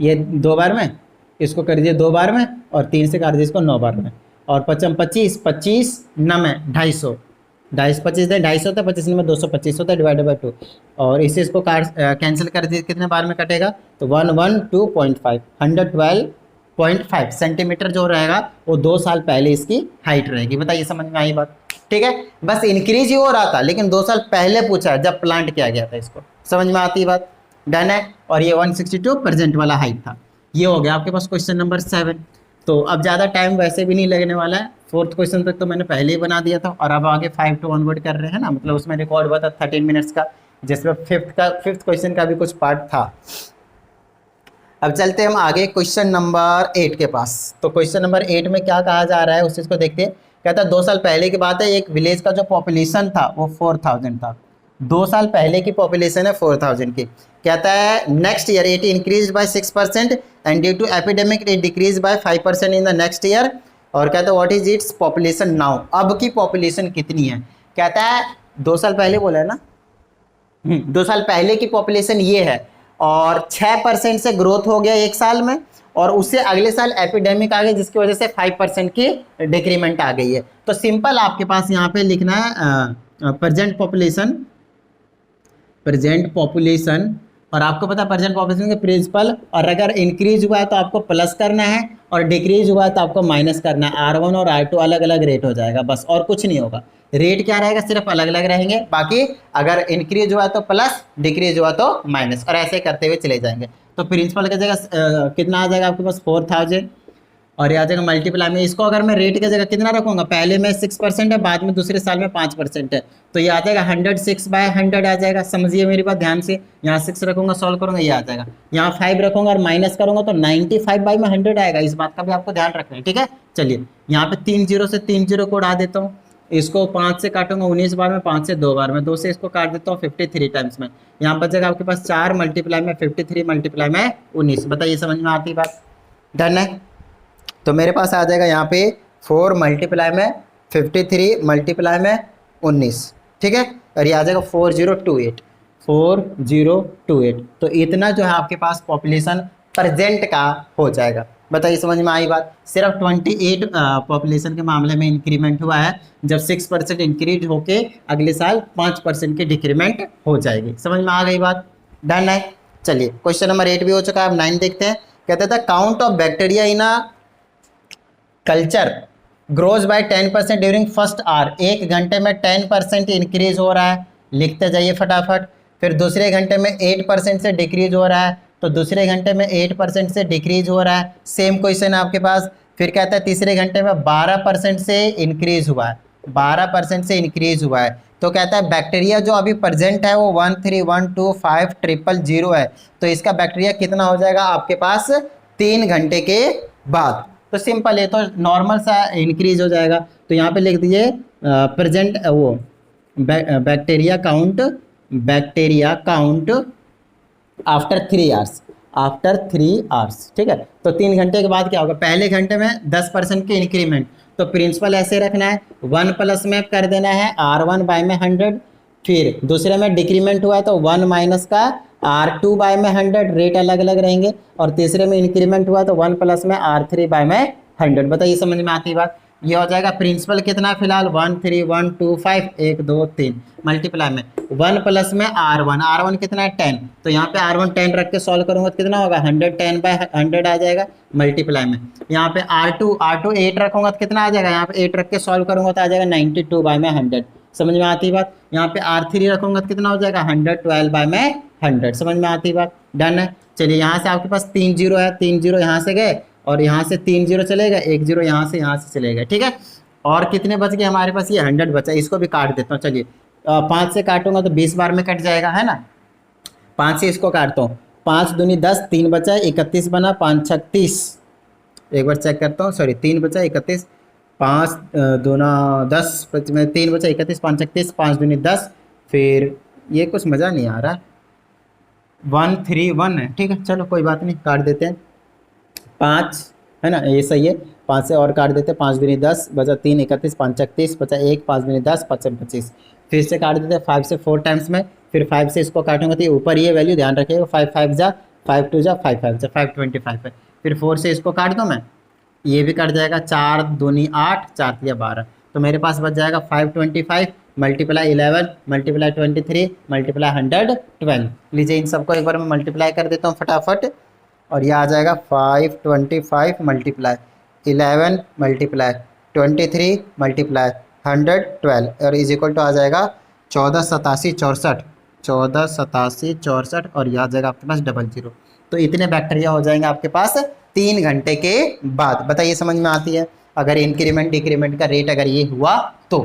A: ये 2 बार में, इसको कर दीजिए 2 बार में, और 3 से काट दीजिए इसको 9 बार में, और 5 25 25 9 250, 25 दें 250 होता है, 25 में 225 होता है डिवाइडेड बाय 2, और इसे इसको काट कैंसिल कर दीजिए, कितने बार में कटेगा, तो 112.5 112.5 सेंटीमीटर जो रहेगा वो 2 साल पहले इसकी हाइट रहेगी। बताइए समझ में आई बात। ठीक है, बस इंक्रीज ही हो रहा था, लेकिन 2 साल पहले पूछा है जब प्लांट किया गया था, इसको समझ में आती बात। डन है, और ये 162 प्रेजेंट वाला हाइट था। ये हो गया आपके पास क्वेश्चन नंबर 7। तो अब ज़्यादा टाइम वैसे भी नहीं लगने वाला है, 4th क्वेश्चन तक तो मैंने पहले ही बना दिया था, और अब आगे 5 to ऑनवर्ड कर रहे हैं ना, मतलब उसमें रिकॉर्ड हुआ था 13 मिनट्स का, जिसमें 5th क्वेश्चन का भी कुछ पार्ट था। अब चलते हम आगे क्वेश्चन नंबर 8 के पास। तो क्वेश्चन नंबर 8 में क्या कहा जा रहा है उस चीज़ को देखते हैं। कहता है 2 साल पहले की बात है, एक विलेज का जो पॉपुलेशन था वो 4000 था। 2 साल पहले की पॉपुलेशन है 4000 की। कहता है next year it increase by 6% and due to epidemic it decrease by 5% in the next year. और कहता है what is its population now, अब की पॉपुलेशन कितनी है। कहता है 2 साल पहले बोला है ना, 2 साल पहले की पॉपुलेशन ये है, और 6% से ग्रोथ हो गया 1 साल में, और उससे अगले साल एपिडेमिक आ गई जिसकी वजह से 5% की डिक्रीमेंट आ गई है। तो सिंपल आपके पास यहाँ पे लिखना है प्रेजेंट पॉपुलेशन, और आपको पता है प्रेजेंट पॉपुलेशन के प्रिंसिपल, और अगर इंक्रीज हुआ है तो आपको प्लस करना है, और डिक्रीज हुआ है तो आपको माइनस करना है। R1 और R2 अलग अलग रेट हो जाएगा, बस और कुछ नहीं होगा। रेट क्या रहेगा, सिर्फ अलग अलग रहेंगे, बाकी अगर इंक्रीज हुआ तो प्लस, डिक्रीज हुआ तो माइनस, और ऐसे करते हुए चले जाएंगे। तो प्रिंसिपल की जगह कितना आ जाएगा आपके पास 4000, और ये आ जाएगा मल्टीप्लाई में। इसको अगर मैं रेट की जगह कितना रखूंगा, पहले में 6% है, बाद में दूसरे साल में 5% है, तो ये आ जाएगा 106/100 आ जाएगा। समझिए मेरी बात ध्यान से, यहाँ 6 रखूंगा, सॉल्व करूंगा, ये आ जाएगा। यहाँ 5 रखूंगा और माइनस करूंगा तो 95/100 आएगा। इस बात का भी आपको ध्यान रखना है, ठीक है। चलिए यहाँ पे 3 0 से 3 0 को उड़ा देता हूँ, इसको 5 से काटूंगा 19 बार में, 5 से 2 बार में, 2 से इसको काट देता हूँ 53 टाइम्स में। यहाँ बचेगा आपके पास 4 मल्टीप्लाई में 53 मल्टीप्लाई में 19। बताइए समझ में आती बात। डन है, तो मेरे पास आ जाएगा यहाँ पे 4 मल्टीप्लाई में 53 मल्टीप्लाई में 19, ठीक है, और ये आ जाएगा 4028। तो इतना जो है आपके पास पॉपुलेशन प्रेजेंट का हो जाएगा। बताइए समझ में आई बात। सिर्फ 28 पॉपुलेशन के मामले में इंक्रीमेंट हुआ है, जब 6% इंक्रीज होके अगले साल 5% की डिक्रीमेंट हो जाएगी। समझ में आ गई बात। डन है, चलिए क्वेश्चन नंबर 8 भी हो चुका है। अब 9 देखते हैं। कहते थे count of bacteria in a culture grows bye 10% during first hour. 1 घंटे में 10% इंक्रीज हो रहा है, लिखते जाइए फटाफट। फिर दूसरे घंटे में 8% से डिक्रीज हो रहा है, तो दूसरे घंटे में 8% से डिक्रीज हो रहा है। सेम क्वेश्चन है आपके पास। फिर कहता है तीसरे घंटे में 12% से इंक्रीज हुआ है, 12% से इंक्रीज हुआ है। तो कहता है बैक्टीरिया जो अभी प्रेजेंट है वो 1312500 है, तो इसका बैक्टीरिया कितना हो जाएगा आपके पास 3 घंटे के बाद। तो सिंपल है, तो नॉर्मल सा इंक्रीज हो जाएगा। तो यहाँ पे लिख दीजिए प्रेजेंट वो बैक्टीरिया काउंट आफ्टर 3 आवर्स, ठीक है। तो 3 घंटे के बाद क्या होगा, पहले घंटे में 10% की इंक्रीमेंट, तो प्रिंसिपल ऐसे रखना है, 1 प्लस में कर देना है R1 बाय में 100। फिर दूसरे में डिक्रीमेंट हुआ है तो 1 माइनस का R2 बाय में 100, रेट अलग अलग रहेंगे। और तीसरे में इंक्रीमेंट हुआ तो 1 प्लस में R3 बाय में 100। बताइए समझ में आती बात। ये हो जाएगा प्रिंसिपल कितना है फिलहाल 1 3 1 2 5 1 2 3 मल्टीप्लाई में 1 प्लस में R1 कितना है 10, तो यहाँ पे R1 10 रख के सॉल्व करूंगा तो कितना होगा 110/100 आ जाएगा मल्टीप्लाई में। यहाँ पे R2 8 रखूंगा तो कितना आ जाएगा, यहाँ पे 8 रख के सॉल्व करूंगा तो आ जाएगा 92/100। समझ में आती बात। यहाँ पे R3 रखूंगा तो कितना हो जाएगा 112/100। समझ में आती बात। डन है। चलिए यहाँ से आपके पास 3 जीरो है, 3 जीरो यहाँ से गए और यहाँ से 3 जीरो चलेगा, 1 जीरो यहाँ से चलेगा। ठीक है। और कितने बच गए हमारे पास, ये 100 बचा, इसको भी काट देता हूँ। चलिए 5 से काटूंगा तो 20 बार में कट जाएगा, है ना। 5 से इसको काटता हूँ, 5 दूनी 10, 3 बचा 31 बना, 5 36, एक बार चेक करता हूँ, सॉरी 3 बचा 31, 5 दूना 10 में 3 बचा 31, 5 36, 5 दूनी 10, फिर ये कुछ मज़ा नहीं आ रहा, 131 है। ठीक है, चलो कोई बात नहीं, काट देते हैं। 5 है ना, ये सही है। 5 से और काट देते हैं, 5 दूनी 10 बचा 3 31, 5 36 बचा 1, 5 दूनी 10 5 25, फिर से काट देते हैं 5 से 4 टाइम्स में, फिर 5 से इसको काटूंगा तो ऊपर ये वैल्यू ध्यान रखिएगा, 5 5 जा 5 2 जा 5 5 जा 525 है। फिर 4 से इसको काट दूँ मैं, ये भी कट जाएगा, 4 दूनी 8 4 3 12, तो मेरे पास बच जाएगा 525 मल्टीप्लाई 11 मल्टीप्लाई 23 मल्टीप्लाई 112। लीजिए इन सबको एक बार मैं मल्टीप्लाई कर देता हूँ फटाफट, और ये आ जाएगा 525 मल्टीप्लाई 11 मल्टीप्लाई 23 मल्टीप्लाई 112 और इज इक्वल टू आ जाएगा 14 87 64, 14 87 64 और यह आ जाएगा आपके पास 00। तो इतने बैक्टीरिया हो जाएंगे आपके पास 3 घंटे के बाद। बताइए समझ में आती है। अगर इंक्रीमेंट डिक्रीमेंट का रेट अगर ये हुआ तो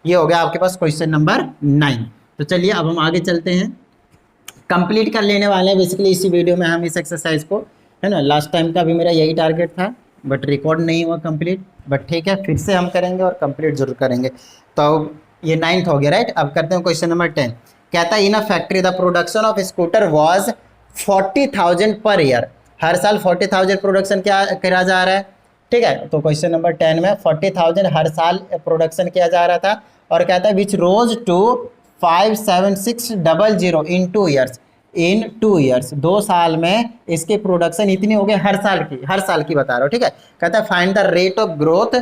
A: ये हो गया आपके पास क्वेश्चन नंबर 9। तो चलिए अब हम आगे चलते हैं, कंप्लीट कर लेने वाले हैं बेसिकली इसी वीडियो में हम इस एक्सरसाइज को, है ना। लास्ट टाइम का भी मेरा यही टारगेट था बट रिकॉर्ड नहीं हुआ कंप्लीट, बट ठीक है फिर से हम करेंगे और कंप्लीट जरूर करेंगे। तो ये 9th हो गया, राइट। अब करते हैं क्वेश्चन नंबर 10। कहता है in a factory the production of scooter was 40,000 per year. हर साल 40,000 प्रोडक्शन क्या करा जा रहा है, ठीक है। तो क्वेश्चन नंबर 10 में 40,000 हर साल प्रोडक्शन किया जा रहा था, और कहता है which rose to 57600 in 2 years, in 2 years 2 साल में इसके प्रोडक्शन इतनी हो गए, हर साल की बता रहा हूँ, ठीक है। कहता है find the rate of growth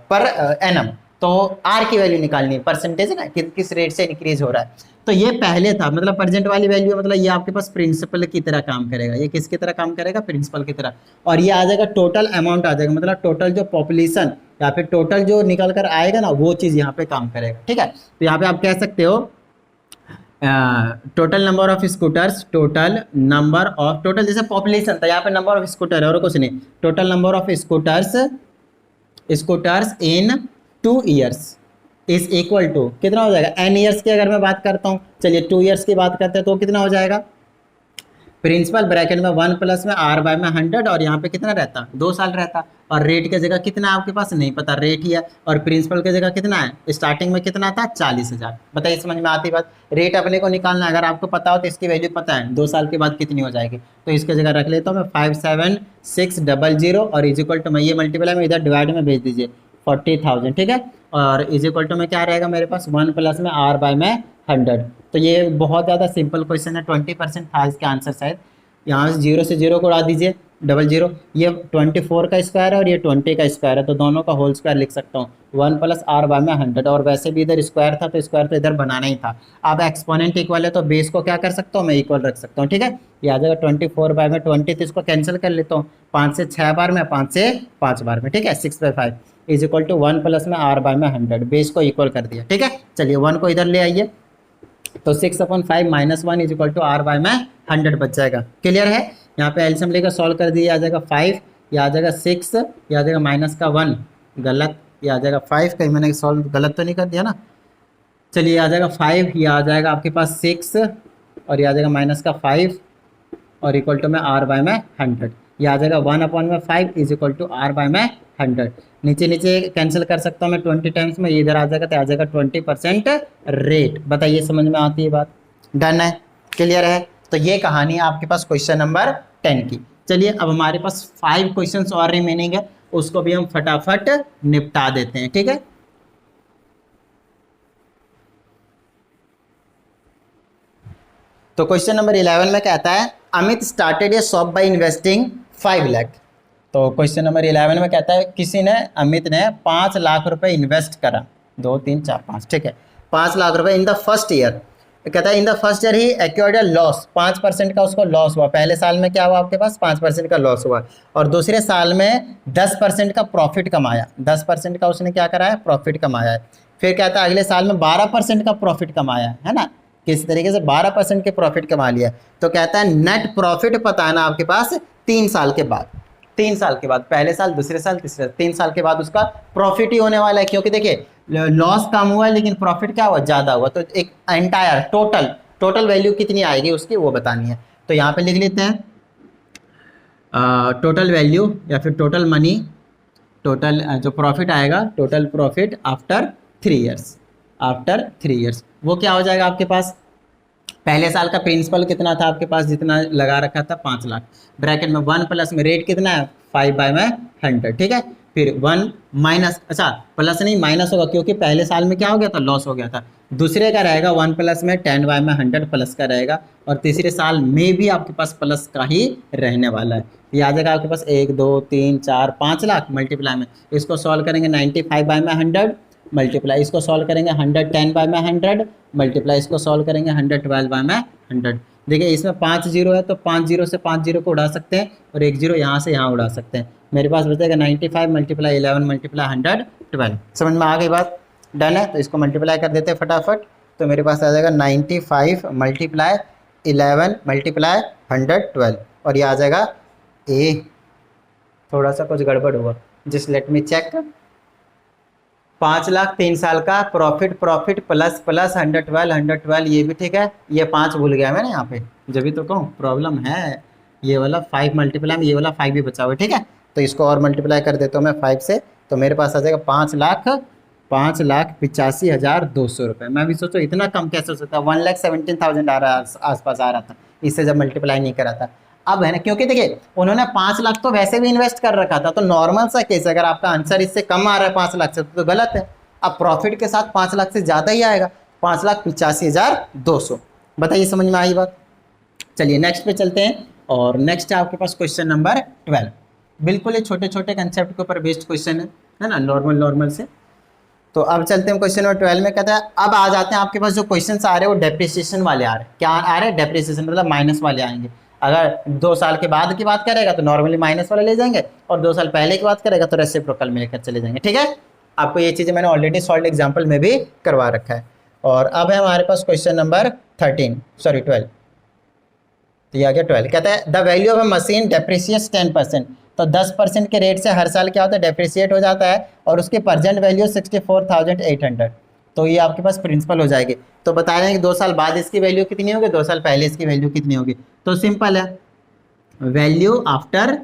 A: per annum, तो आर की वैल्यू निकालनी है, परसेंटेज है ना, किस रेट से इंक्रीज हो रहा है। तो ये पहले था, मतलब प्रेजेंट वाली वैल्यू, मतलब ये आपके पास प्रिंसिपल की तरह काम करेगा, ये किसकी तरह काम करेगा, प्रिंसिपल की तरह। और ये आ जाएगा टोटल अमाउंट आ जाएगा, मतलब टोटल जो पॉपुलेशन या फिर टोटल जो निकल कर आएगा ना वो चीज़ यहाँ पे काम करेगा, ठीक है। तो यहाँ पे आप कह सकते हो total number of scooters, total number of, total जैसे पॉपुलेशन था यहाँ पे नंबर ऑफ स्कूटर है और कुछ नहीं, total number of scooters in 2 years is equal to कितना हो जाएगा, n ईयर्स की अगर मैं बात करता हूँ, चलिए 2 ईयर्स की बात करते हैं तो कितना हो जाएगा, प्रिंसिपल ब्रैकेट में 1 प्लस में r बाय में 100 और यहाँ पे कितना रहता 2 साल रहता, और रेट की जगह कितना आपके पास नहीं पता, रेट ही है, और प्रिंसिपल की जगह कितना है, स्टार्टिंग में कितना था 40,000। बताइए समझ में आती बात। रेट अपने को निकालना है, अगर आपको पता हो तो इसकी वैल्यू पता है 2 साल के बाद कितनी हो जाएगी, तो इसकी जगह रख लेता हूँ मैं 57600 और इज इक्वल टू, मैं ये मल्टीप्लाई में इधर डिवाइड में भेज दीजिए 40,000, ठीक है। और इज इक्वल टू में क्या रहेगा मेरे पास 1 प्लस में r बाय में 100। तो ये बहुत ज़्यादा सिंपल क्वेश्चन है, 20% था इसका आंसर शायद। यहाँ से 0 से 0 को उड़ा दीजिए, 00, ये 24 का स्क्वायर है और ये 20 का स्क्वायर है, तो दोनों का होल स्क्वायर लिख सकता हूँ 1 प्लस r बाय में 100, और वैसे भी इधर स्क्वायर था तो स्क्वायर तो इधर बनाना ही था। अब एक्सपोनेंट इक्वल है तो बेस को क्या कर सकता हूँ मैं, इक्वल रख सकता हूँ, ठीक है। ये आ जाएगा 24 बाय में 20, तो इसको कैंसिल कर लेता हूँ, 5 से 6 बार में, 5 से 5 बार में, ठीक है। 6/5 इज इक्वल टू 1 प्लस में r बाय में 100, बेस को इक्वल कर दिया, ठीक है। चलिए 1 को इधर ले आइए, तो 6/5 minus 1 is equal to r by में 100 बच जाएगा। क्लियर है। यहाँ पे एल्सियम लेकर सॉल्व कर दिया, आ जाएगा 5, ये आ जाएगा 6, ये आ जाएगा माइनस का 1, गलत, ये आ जाएगा 5, कहीं मैंने सॉल्व गलत तो नहीं कर दिया ना। चलिए आ जाएगा 5, ये आ जाएगा आपके पास 6 और ये आ जाएगा माइनस का 5 और इक्वल टू में r बाय में 100, ये आ जाएगा 1/5 is equal to r by में 100। नीचे नीचे कैंसिल कर सकता हूँ मैं 20 टाइम्स में, ये इधर आ जाएगा तो आ जाएगा 20% रेट। बताइए समझ में आती है बात। डन है, क्लियर है। तो ये कहानी है आपके पास क्वेश्चन नंबर 10 की। चलिए अब हमारे पास 5 क्वेश्चंस और रिमेनिंग है, उसको भी हम फटाफट निपटा देते हैं, ठीक है। तो क्वेश्चन नंबर 11 में कहता है Amit started A shop by investing 5 lakh. तो क्वेश्चन नंबर 11 में कहता है किसी ने, अमित ने 5 लाख रुपए इन्वेस्ट करा, 2 3 4 5, ठीक है, 5 लाख रुपए इन द फर्स्ट ईयर। कहता है in the first year he incurred a loss, 5% का उसको लॉस हुआ। पहले साल में क्या हुआ आपके पास, 5% का लॉस हुआ, और दूसरे साल में 10% का प्रॉफिट कमाया, 10% का उसने क्या करा है, प्रॉफिट कमाया है। फिर कहता है अगले साल में 12% का प्रॉफिट कमाया है ना, किस तरीके से 12% के प्रॉफिट कमा लिया। तो कहता है नेट प्रॉफिट पता है ना आपके पास 3 साल के बाद, 3 साल के बाद, पहले साल, दूसरे साल, तीसरे, 3 साल के बाद उसका प्रॉफिट ही होने वाला है, क्योंकि देखिए लॉस कम हुआ है लेकिन प्रॉफिट क्या हुआ, ज़्यादा हुआ। तो एक एंटायर टोटल वैल्यू कितनी आएगी उसकी, वो बतानी है। तो यहाँ पे लिख लेते हैं टोटल वैल्यू या फिर टोटल मनी, टोटल जो प्रॉफिट आएगा, total profit after 3 years, after 3 years वो क्या हो जाएगा आपके पास। पहले साल का प्रिंसिपल कितना था आपके पास, जितना लगा रखा था 5 लाख, ब्रैकेट में 1 प्लस में रेट कितना है 5/100, ठीक है। फिर 1 माइनस, अच्छा प्लस नहीं माइनस होगा क्योंकि पहले साल में क्या हो गया था, लॉस हो गया था। दूसरे का रहेगा 1 प्लस में 10/100 प्लस का रहेगा, और तीसरे साल में भी आपके पास प्लस का ही रहने वाला है। ये आ जाएगा आपके पास 1 2 3 4 5 लाख मल्टीप्लाई में, इसको सॉल्व करेंगे 95/100 मल्टीप्लाई, इसको सॉल्व करेंगे 110/100 मल्टीप्लाई, इसको सॉल्व करेंगे 112/100। देखिए इसमें 5 जीरो है तो 5 जीरो से 5 जीरो को उड़ा सकते हैं, और 1 जीरो यहाँ से यहाँ उड़ा सकते हैं। मेरे पास बचेगा 95 मल्टीप्लाई 11 मल्टीप्लाई 112। समझ में आ गई बात, डन है। तो इसको मल्टीप्लाई कर देते हैं फटाफट, तो मेरे पास आ जाएगा 95 मल्टीप्लाई 11 मल्टीप्लाई 112, और ये आ जाएगा ए, थोड़ा सा कुछ गड़बड़ हुआ, just let me check. 5 lakh 3 साल का प्रॉफिट प्लस 112 ये भी ठीक है, ये 5 भूल गया मैं ना यहाँ पे, जब भी तो कहूँ प्रॉब्लम है। ये वाला 5 मल्टीप्लाई में ये वाला 5 भी बचा हुआ है, ठीक है। तो इसको और मल्टीप्लाई कर देता हूँ मैं 5 से, तो मेरे पास आ जाएगा 5,85,200 रुपये। मैं भी सोचो इतना कम कैसे हो सकता है, 1,17,000 आ रहा आसपास आ रहा था, इससे जब मल्टीप्लाई नहीं करा था। अब है ना, क्योंकि देखिए उन्होंने 5 लाख तो वैसे भी इन्वेस्ट कर रखा था, तो नॉर्मल सा केस, अगर आपका आंसर इससे कम आ रहा है 5 लाख से तो गलत है। अब प्रॉफिट के साथ 5 लाख से ज़्यादा ही आएगा, 5,85,200। बताइए समझ में आई बात। चलिए नेक्स्ट पे चलते हैं, और नेक्स्ट है आपके पास क्वेश्चन नंबर 12। बिल्कुल ये छोटे छोटे कंसेप्ट के ऊपर बेस्ड क्वेश्चन है ना, नॉर्मल से। तो अब चलते हैं क्वेश्चन नंबर 12 में, कहता है अब आ जाते हैं आपके पास जो क्वेश्चन आ रहे हैं वो डेप्रिसिएशन वाले आ रहे हैं। क्या आ रहे हैं, डेप्रिसिएशन मतलब माइनस वाले आएंगे। अगर 2 साल के बाद की बात करेगा तो नॉर्मली माइनस वाले ले जाएंगे, और 2 साल पहले की बात करेगा तो रेसिप्रोकल में लेकर चले जाएंगे, ठीक है। आपको ये चीज़ें मैंने ऑलरेडी सॉल्व एग्जाम्पल में भी करवा रखा है। और अब है हमारे पास क्वेश्चन नंबर 12। तो ये आ गया 12, कहता है the value of a machine depreciates 10%। तो 10% के रेट से हर साल क्या होता है, डेप्रिसिएट हो जाता है, और उसकी प्रेजेंट वैल्यू 64,800। तो ये आपके पास प्रिंसिपल हो जाएगी। तो बता रहे हैं कि 2 साल बाद इसकी वैल्यू कितनी होगी, 2 साल पहले इसकी वैल्यू कितनी होगी। तो सिंपल है, वैल्यू आफ्टर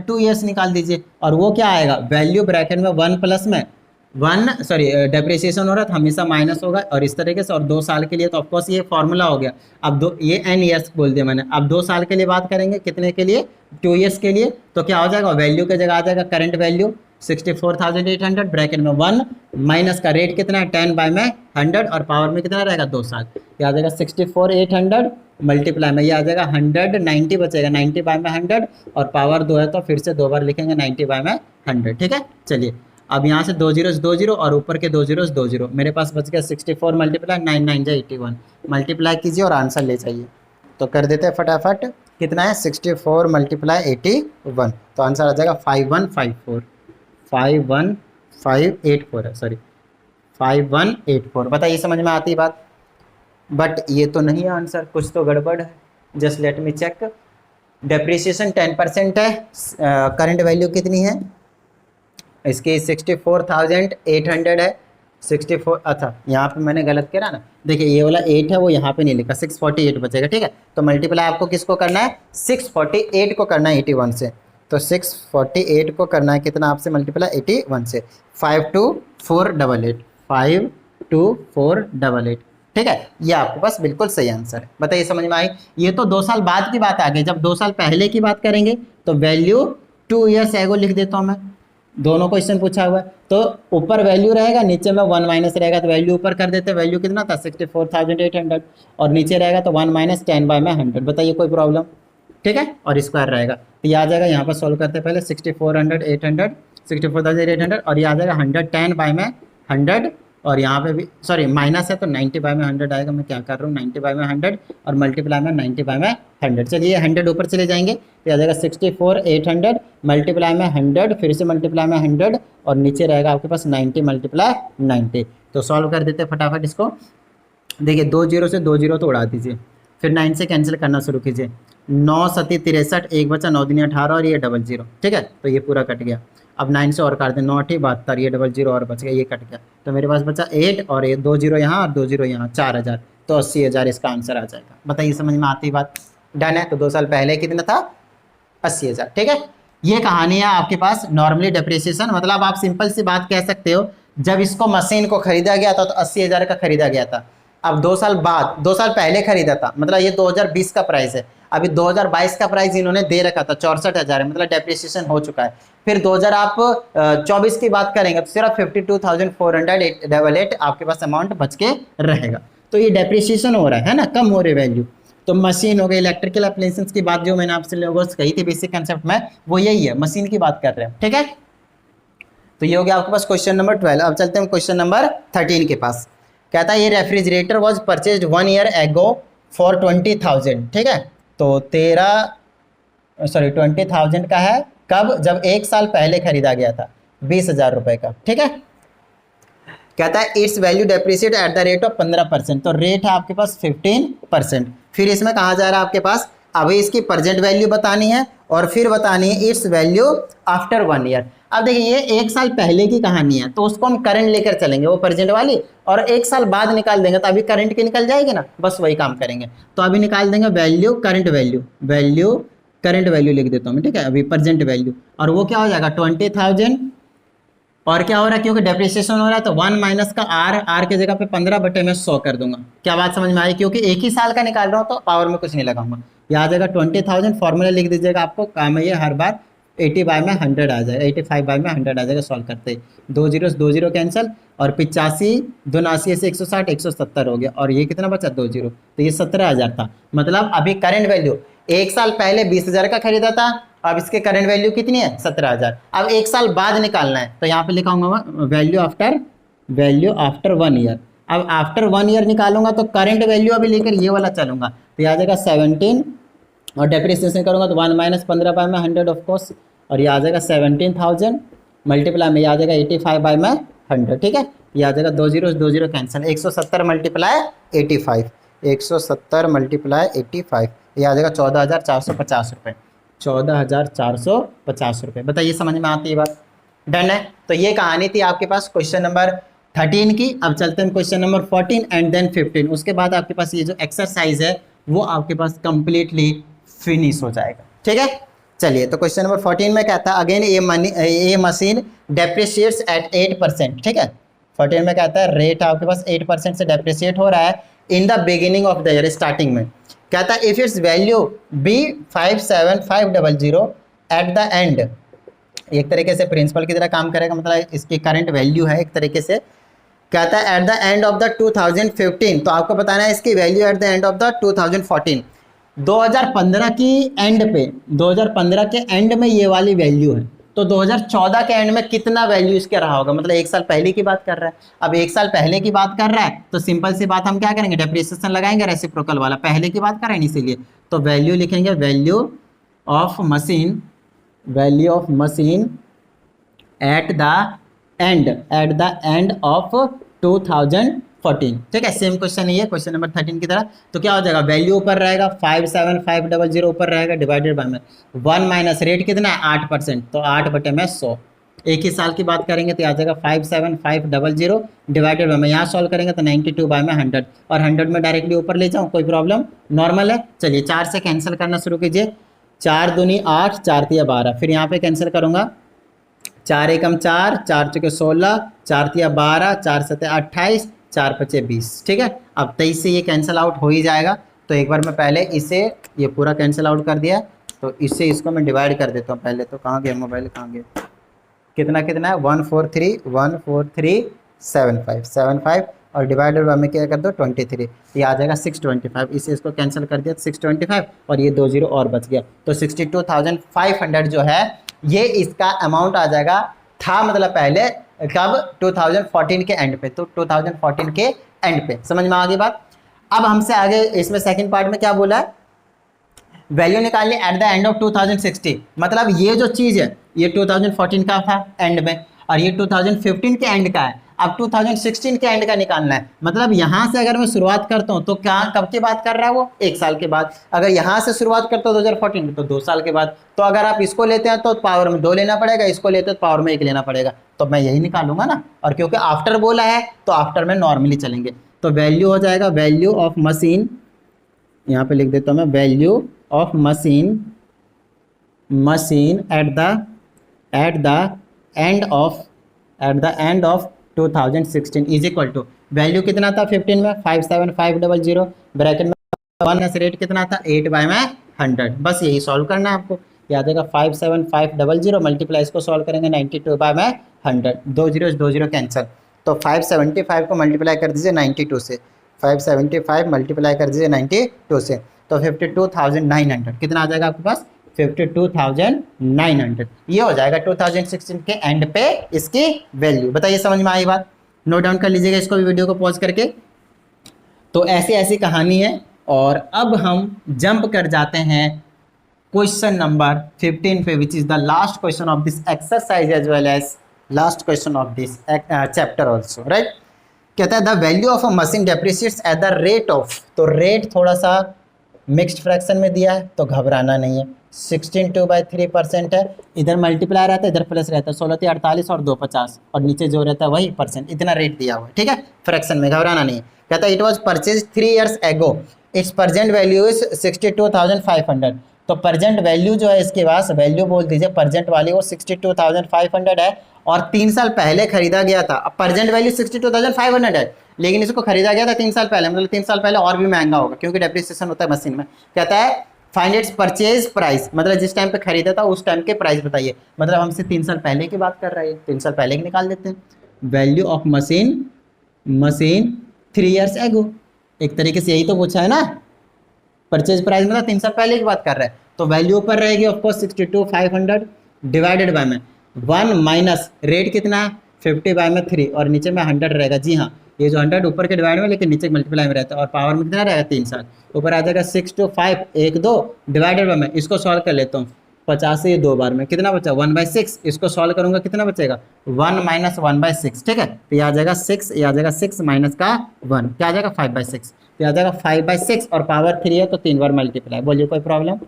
A: 2 ईयर्स निकाल दीजिए, और वो क्या आएगा, वैल्यू ब्रैकेट में 1 प्लस में 1 डेप्रिसिएशन हो रहा था हमेशा माइनस होगा, और इस तरीके से, और 2 साल के लिए तो ऑफकोर्स ये फॉर्मूला हो गया। अब ये n ईयर्स बोल दिया मैंने, अब 2 साल के लिए बात करेंगे, कितने के लिए, 2 ईयर्स के लिए। तो क्या हो जाएगा, वैल्यू की जगह आ जाएगा करंट वैल्यू 64,800, ब्रैकेट में 1 माइनस का रेट कितना है 10/100, और पावर में कितना रहेगा 2 साल। ये आ जाएगा 64,800 मल्टीप्लाई में ये आ जाएगा 190 बचेगा, 90/100, और पावर 2 है तो फिर से 2 बार लिखेंगे 90/100, ठीक है। चलिए अब यहाँ से 2 जीरोस 2 जीरो, और ऊपर के 2 जीरोस 2 जीरो, मेरे पास बच गया 64 मल्टीप्लाई 9 9 81। मल्टीप्लाई कीजिए और आंसर ले जाइए। तो कर देते हैं फटाफट, कितना है 64 मल्टीप्लाई 81, तो आंसर आ जाएगा 5154, 51584 है, सॉरी 5184। बताइए समझ में आती बात। बट ये तो नहीं है आंसर, कुछ तो गड़बड़ है, just let me check. Depreciation 10% है, करंट वैल्यू कितनी है इसकी 64,800 है, 64, अच्छा यहाँ पे मैंने गलत करा ना, देखिए ये वाला 8 है वो यहाँ पे नहीं लिखा, 648 बचेगा, ठीक है। तो मल्टीप्लाई आपको किसको करना है, 648 को करना है 81 से। तो 648 को करना है कितना आपसे मल्टीप्लाई 81 से, 52488, 52488, ठीक है। ये आपके पास बिल्कुल सही आंसर है। बताइए समझ में आई। ये तो 2 साल बाद की बात आ गई, जब 2 साल पहले की बात करेंगे तो वैल्यू 2 ईयर्स एगो लिख देता हूँ मैं, दोनों क्वेश्चन पूछा हुआ है। तो ऊपर वैल्यू रहेगा, नीचे में 1 माइनस रहेगा, तो वैल्यू ऊपर कर देते, वैल्यू कितना था 64,800, और नीचे रहेगा तो 1 माइनस 10/100। बताइए कोई प्रॉब्लम, ठीक है, और स्क्वायर रहेगा तो ये आ जाएगा, यहाँ पर सॉल्व करते हैं पहले 64,800 और ये आ जाएगा 110 बाई में 100 और यहाँ पे भी सॉरी माइनस है तो 90 बाई में 100 आएगा, मैं क्या कर रहा हूँ 90 बाई में 100 और मल्टीप्लाई में 90 बाई में 100, चलिए 100 ऊपर चले जाएंगे तो आ जाएगा 64,800 मल्टीप्लाई में 100 फिर से मल्टीप्लाई में 100 और नीचे रहेगा आपके पास 90 मल्टीप्लाई 90। तो सॉल्व कर देते हैं फटाफट इसको, देखिए 2 जीरो से 2 जीरो तो उड़ा दीजिए, फिर 9 से कैंसिल करना शुरू कीजिए, 9 सती 63 एक बचा 9 दूनी 18 और ये 00, ठीक है तो ये पूरा कट गया। अब 9 से और काट दें 9 8 72, ये 00 और बच गया, ये कट गया तो मेरे पास बचा 8 और ये 2 जीरो यहाँ और 2 जीरो यहाँ, 4000 तो 80,000 इसका आंसर आ जाएगा। बताइए समझ में आती बात, डन है। तो 2 साल पहले कितना था 80,000, ठीक है। ये कहानी है आपके पास नॉर्मली डेप्रिसिएशन, मतलब आप सिंपल सी बात कह सकते हो, जब इसको मशीन को खरीदा गया था तो 80,000 का खरीदा गया था, अब 2 साल बाद 2 साल पहले खरीदा था, मतलब ये 2020 का प्राइस है, अभी 2022 का प्राइस इन्होंने दे रखा था 64,000 है, मतलब डेप्रिसिएशन हो चुका है। फिर 2024 की बात करेंगे तो सिर्फ 52,488 आपके पास अमाउंट बच के रहेगा। तो ये डेप्रिसिएशन हो रहा है ना, कम हो रही वैल्यू। तो मशीन हो गई, इलेक्ट्रिकल अप्लायंसेस की बात जो मैंने आपसे लोगों से कही थी बेसिक कंसेप्ट में, वो यही है, मशीन की बात कर रहे हैं, ठीक है। तो ये हो गया आपके पास क्वेश्चन नंबर 12। अब चलते हैं क्वेश्चन नंबर 13 के पास। कहता है ये refrigerator was purchase 1 year ago for 20,000, ठीक है। तो 20,000 का है, कब, जब 1 साल पहले खरीदा गया था 20,000 रुपए का, ठीक है। कहता है it's value depreciate eight the rate of 15%, तो रेट है आपके पास 15%। फिर इसमें कहा जा रहा है आपके पास अभी इसकी प्रेजेंट वैल्यू बतानी है और फिर बतानी है इट्स वैल्यू आफ्टर 1 ईयर। अब देखिए ये 1 साल पहले की कहानी है तो उसको हम करंट लेकर चलेंगे, वो प्रेजेंट वाली, और 1 साल बाद निकाल देंगे तो अभी करंट की निकल जाएगी ना, बस वही काम करेंगे। तो अभी निकाल देंगे value current value, value current value लिख देता हूँ मैं, ठीक है, अभी प्रेजेंट वैल्यू, और वो क्या हो जाएगा 20,000 और क्या हो रहा है क्योंकि डेप्रिसिएशन हो रहा है तो 1 माइनस का आर के जगह पे 15/100 कर दूंगा। क्या बात समझ में आई, क्योंकि एक ही साल का निकाल रहा हूँ तो पावर में कुछ नहीं लगाऊंगा। ये आ जाएगा 20,000, फॉर्मूला लिख दीजिएगा, आपको काम है ये हर बार 80 बाई में 100 आ जाएगा, 85 बाई में 100 आ जाएगा सॉल्व करते। 2 जीरो कैंसिल और 85 82 से 160 170 हो गया और ये कितना बचा 2 जीरो, तो ये 17,000 था। मतलब अभी करंट वैल्यू 1 साल पहले 20,000 का खरीदा था, अब इसके करंट वैल्यू कितनी है 17,000। अब 1 साल बाद निकालना है तो यहाँ पे लिखाऊंगा वैल्यू आफ्टर 1 ईयर। अब आफ्टर 1 ईयर निकालूंगा तो करंट वैल्यू अभी लेकर ये वाला चलूंगा तो आ जाएगा 17 और डेप्रिसिएशन करूंगा तो 1 माइनस 15 बाई में 100 ऑफ कोर्स, और ये आ जाएगा 17,000 मल्टीप्लाई में ये आ जाएगा 85 बाई में 100, ठीक है। ये आ जाएगा 2 जीरो कैंसिल, 170 मल्टीप्लाई 85, 170 मल्टीप्लाई 85, ये आ जाएगा 14,450 रुपये, 14,450 रुपये। बताइए समझ में आती है बात, डन है। तो ये कहानी थी आपके पास क्वेश्चन नंबर 13 की। अब चलते हैं क्वेश्चन नंबर 14 एंड देन 15, उसके बाद आपके पास ये जो एक्सरसाइज है वो आपके पास कंप्लीटली फिनिश हो जाएगा, ठीक है। चलिए तो क्वेश्चन नंबर 14 में कहता है अगेन ये मशीन डेप्रिशिएट्स एट 8%, ठीक है। 14 में कहता है रेट आपके पास 8% से डेप्रिशिएट हो रहा है in the beginning of the year, starting में। कहता है if its value be 57500 at the end, एक तरीके से प्रिंसिपल की तरह काम करेगा, मतलब इसकी करंट वैल्यू है एक तरीके से। कहता है eight the end of the 2015, तो आपको बताना है इसकी value eight the end of the 2014, 2015 की एंड पे, 2015 के एंड में ये वाली वैल्यू है, तो 2014 के एंड में कितना वैल्यू इसके रहा होगा, मतलब 1 साल पहले की बात कर रहा है। अब 1 साल पहले की बात कर रहा है तो सिंपल सी बात हम क्या करेंगे, डेप्रिसिएशन लगाएंगे रेसिप्रोकल वाला, पहले की बात कर रहे हैं इसीलिए, तो वैल्यू लिखेंगे value of machine at the end of 2014, ठीक है। सेम क्वेश्चन ही है क्वेश्चन नंबर 13 की तरह। तो क्या हो जाएगा, वैल्यू ऊपर रहेगा 57500 ऊपर रहेगा डिवाइडेड बाय में 1 माइनस रेट कितना है 8%, तो 8/100, एक ही साल की बात करेंगे तो आ जाएगा 57500 डिवाइडेड बाय में, यहाँ सॉल्व करेंगे तो 92 बाय में 100, और 100 में डायरेक्टली ऊपर ले जाऊँ कोई प्रॉब्लम नॉर्मल है। चलिए 4 से कैंसिल करना शुरू कीजिए, 4 दूनी 8, 4 तिया 12, फिर यहाँ पे कैंसिल करूँगा 4 एकम 4, 4 चौके 16, 4 तिया 12, 4 सते 28, 4 पचे 20, ठीक है। अब 23 से ये कैंसिल आउट हो ही जाएगा, तो एक बार मैं पहले इसे ये पूरा कैंसिल आउट कर दिया, तो इससे इसको मैं डिवाइड कर देता हूँ पहले। तो कहाँ गया मोबाइल, कहाँ गया, कितना है 14375, और डिवाइडेड बाय में क्या कर दो 23, ये आ जाएगा 625। इसे इसको कैंसिल कर दिया 625 और ये 2 जीरो और बच गया, तो 62,500 जो है ये इसका अमाउंट आ जाएगा। था मतलब पहले कब 2014 के एंड पे, तो 2014 के एंड पे। समझ में आ गई बात। अब हमसे आगे इसमें सेकंड पार्ट में क्या बोला है, वैल्यू निकालनी एट द एंड ऑफ 2060। मतलब ये जो चीज़ है ये 2014 का था एंड में, और ये 2015 के एंड का है। अब 2016 के एंड का निकालना है। मतलब यहाँ से अगर मैं शुरुआत करता हूँ तो क्या कब की बात कर रहा है वो, 1 साल के बाद। अगर यहाँ से शुरुआत करता हूँ 2014 तो 2 साल के बाद। तो अगर आप इसको लेते हैं तो पावर में 2 लेना पड़ेगा, इसको लेते हैं तो पावर में 1 लेना पड़ेगा। तो मैं यही निकालूंगा ना, और क्योंकि आफ्टर बोला है तो आफ्टर में नॉर्मली चलेंगे। तो वैल्यू हो जाएगा वैल्यू ऑफ मशीन, यहाँ पे लिख देता हूँ मैं, value of machine at the end of 2016 is equal to, value कितना था 15 में 57500, ब्रैकेट में 1 रेट कितना था 8/100। बस यही सॉल्व करना है आपको। याद आएगा 57500 मल्टीप्लाई, इसको सॉल्व करेंगे 92/100, 2 जीरो कैंसिल। तो 575 को मल्टीप्लाई कर दीजिए 92 से, 575 मल्टीप्लाई कर दीजिए 92 से, तो 52,900 कितना आ जाएगा आपके पास, 52,900। ये हो जाएगा 2016 के एंड पे इसकी वैल्यू। बताइए समझ में आई बात। नोट डाउन कर लीजिएगा इसको भी, वीडियो को पॉज करके। तो ऐसी ऐसी कहानी है। और अब हम जंप कर जाते हैं क्वेश्चन नंबर 15 पे, which is the last question of this exercise as well as last question of this chapter also, right. कहता है the value of a machine depreciates at the rate of, तो rate थोड़ा सा mixed fraction में दिया है तो घबराना नहीं है। 16/3% है, इधर मल्टीप्लाई रहता है इधर प्लस रहता है, 16×3 = 48 और 2 50, और नीचे जो रहता है वही परसेंट, इतना रेट दिया हुआ है, ठीक है। फ्रैक्शन में घबराना नहीं है। कहता है it was purchase 3 years ago, it's present value is 62,500। तो प्रजेंट वैल्यू जो है इसके पास, वैल्यू बोल दीजिए प्रजेंट वाली, वो 62,500 है, और 3 साल पहले खरीदा गया था। अब प्रजेंट वैल्यू 62,500 है, लेकिन इसको खरीदा गया था 3 साल पहले, मतलब 3 साल पहले और भी महंगा होगा क्योंकि डेप्रिसिएशन होता है मशीन में। कहता है फाइंड इट्स परचेज प्राइस, मतलब जिस टाइम पे खरीदा था उस टाइम के प्राइस बताइए। मतलब हमसे 3 साल पहले की बात कर रहा है, 3 साल पहले की निकाल देते हैं। Value of machine 3 years ago, एक तरीके से यही तो पूछा है ना। परचेज प्राइस मतलब 3 साल पहले की बात कर रहा है, तो वैल्यू ऊपर रहेगी ऑफकोर्स 62,500 डिवाइडेड बाय में 1 माइनस रेट कितना 50/3 और नीचे में 100 रहेगा। जी हाँ, ये जो 100 ऊपर के डिवाइड में लेकिन नीचे मल्टीप्लाई में रहता है, और पावर में कितना रहेगा 3 साल। ऊपर आ जाएगा 6 to 5 1 2 डिवाइडेड बाय में, इसको सॉल्व कर लेता हूँ 50 से 2 बार में कितना बचा 1/6, इसको सॉल्व करूंगा कितना बचेगा 1 - 1/6, ठीक है। तो ये आ जाएगा 6, ये आ जाएगा 6 माइनस का 1, क्या आ जाएगा 5/6, तो आ जाएगा 5/6 और पावर 3 है तो 3 बार मल्टीप्लाई। बोलिए कोई प्रॉब्लम,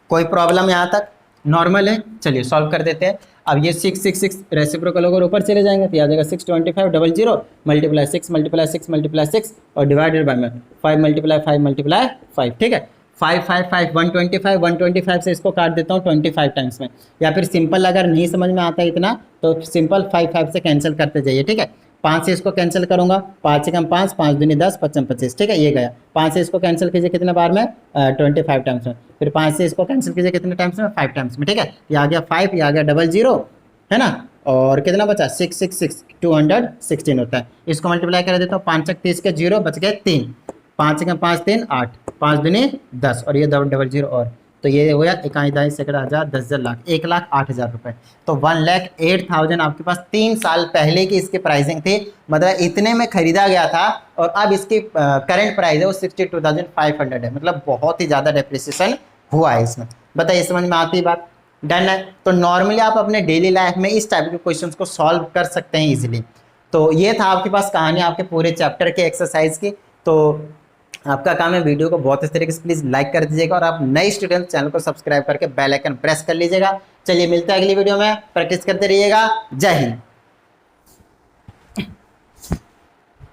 A: कोई प्रॉब्लम यहाँ तक नॉर्मल है। चलिए सॉल्व कर देते हैं। अब ये 6 6 6 रेसिप्रोकल होकर ऊपर चले जाएंगे तो आ जाएगा 625,000 मल्टीप्लाई 6 मल्टीप्लाई 6 मल्टीप्लाई 6 और डिवाइडेड बाय में 5 मल्टीप्लाई 5 मल्टीप्लाई 5, ठीक है। 5 5 5 125, 125 से इसको काट देता हूँ 25 टाइम्स में, या फिर सिंपल अगर नहीं समझ में आता इतना तो सिंपल 5 5 से कैंसिल करते जाइए, ठीक है। 5 से इसको कैंसिल करूंगा, 5 से कम 5, 5 दूनी 10, 55 25, ठीक है, ये गया। 5 से इसको कैंसिल कीजिए कितने बार में 25 टाइम्स में, फिर 5 से इसको कैंसिल कीजिए कितने टाइम्स में 5 टाइम्स में, ठीक है। ये आ गया 5, ये आ गया 00, है ना। और कितना बचा 6 6 6 216 होता है। इसको मल्टीप्लाई कर देता हूँ, 5 × 30 के 0 बच गए 3, 5 से कम 5 3 8, 5 दूनी 10 और ये 00 और, तो ये हो गया 1 दाई सैकड़ा हज़ार 10,000 लाख 1,08,000 रुपये। तो 1,08,000 आपके पास 3 साल पहले की इसकी प्राइसिंग थी, मतलब इतने में खरीदा गया था, और अब इसकी करंट प्राइस है वो 62,500 है, मतलब बहुत ही ज़्यादा डेप्रिसिएशन हुआ है इसमें। बताइए समझ में आती है बात। डन है। तो नॉर्मली आप अपने डेली लाइफ में इस टाइप के क्वेश्चंस को सॉल्व कर सकते हैं इजीली। तो ये था आपके पास कहानी आपके पूरे चैप्टर के एक्सरसाइज की। तो आपका काम है वीडियो को बहुत इस तरीके से प्लीज़ लाइक कर दीजिएगा, और आप नए स्टूडेंट चैनल को सब्सक्राइब करके बेल आइकन प्रेस कर लीजिएगा। चलिए मिलते हैं अगली वीडियो में, प्रैक्टिस करते रहिएगा। जय हिंद।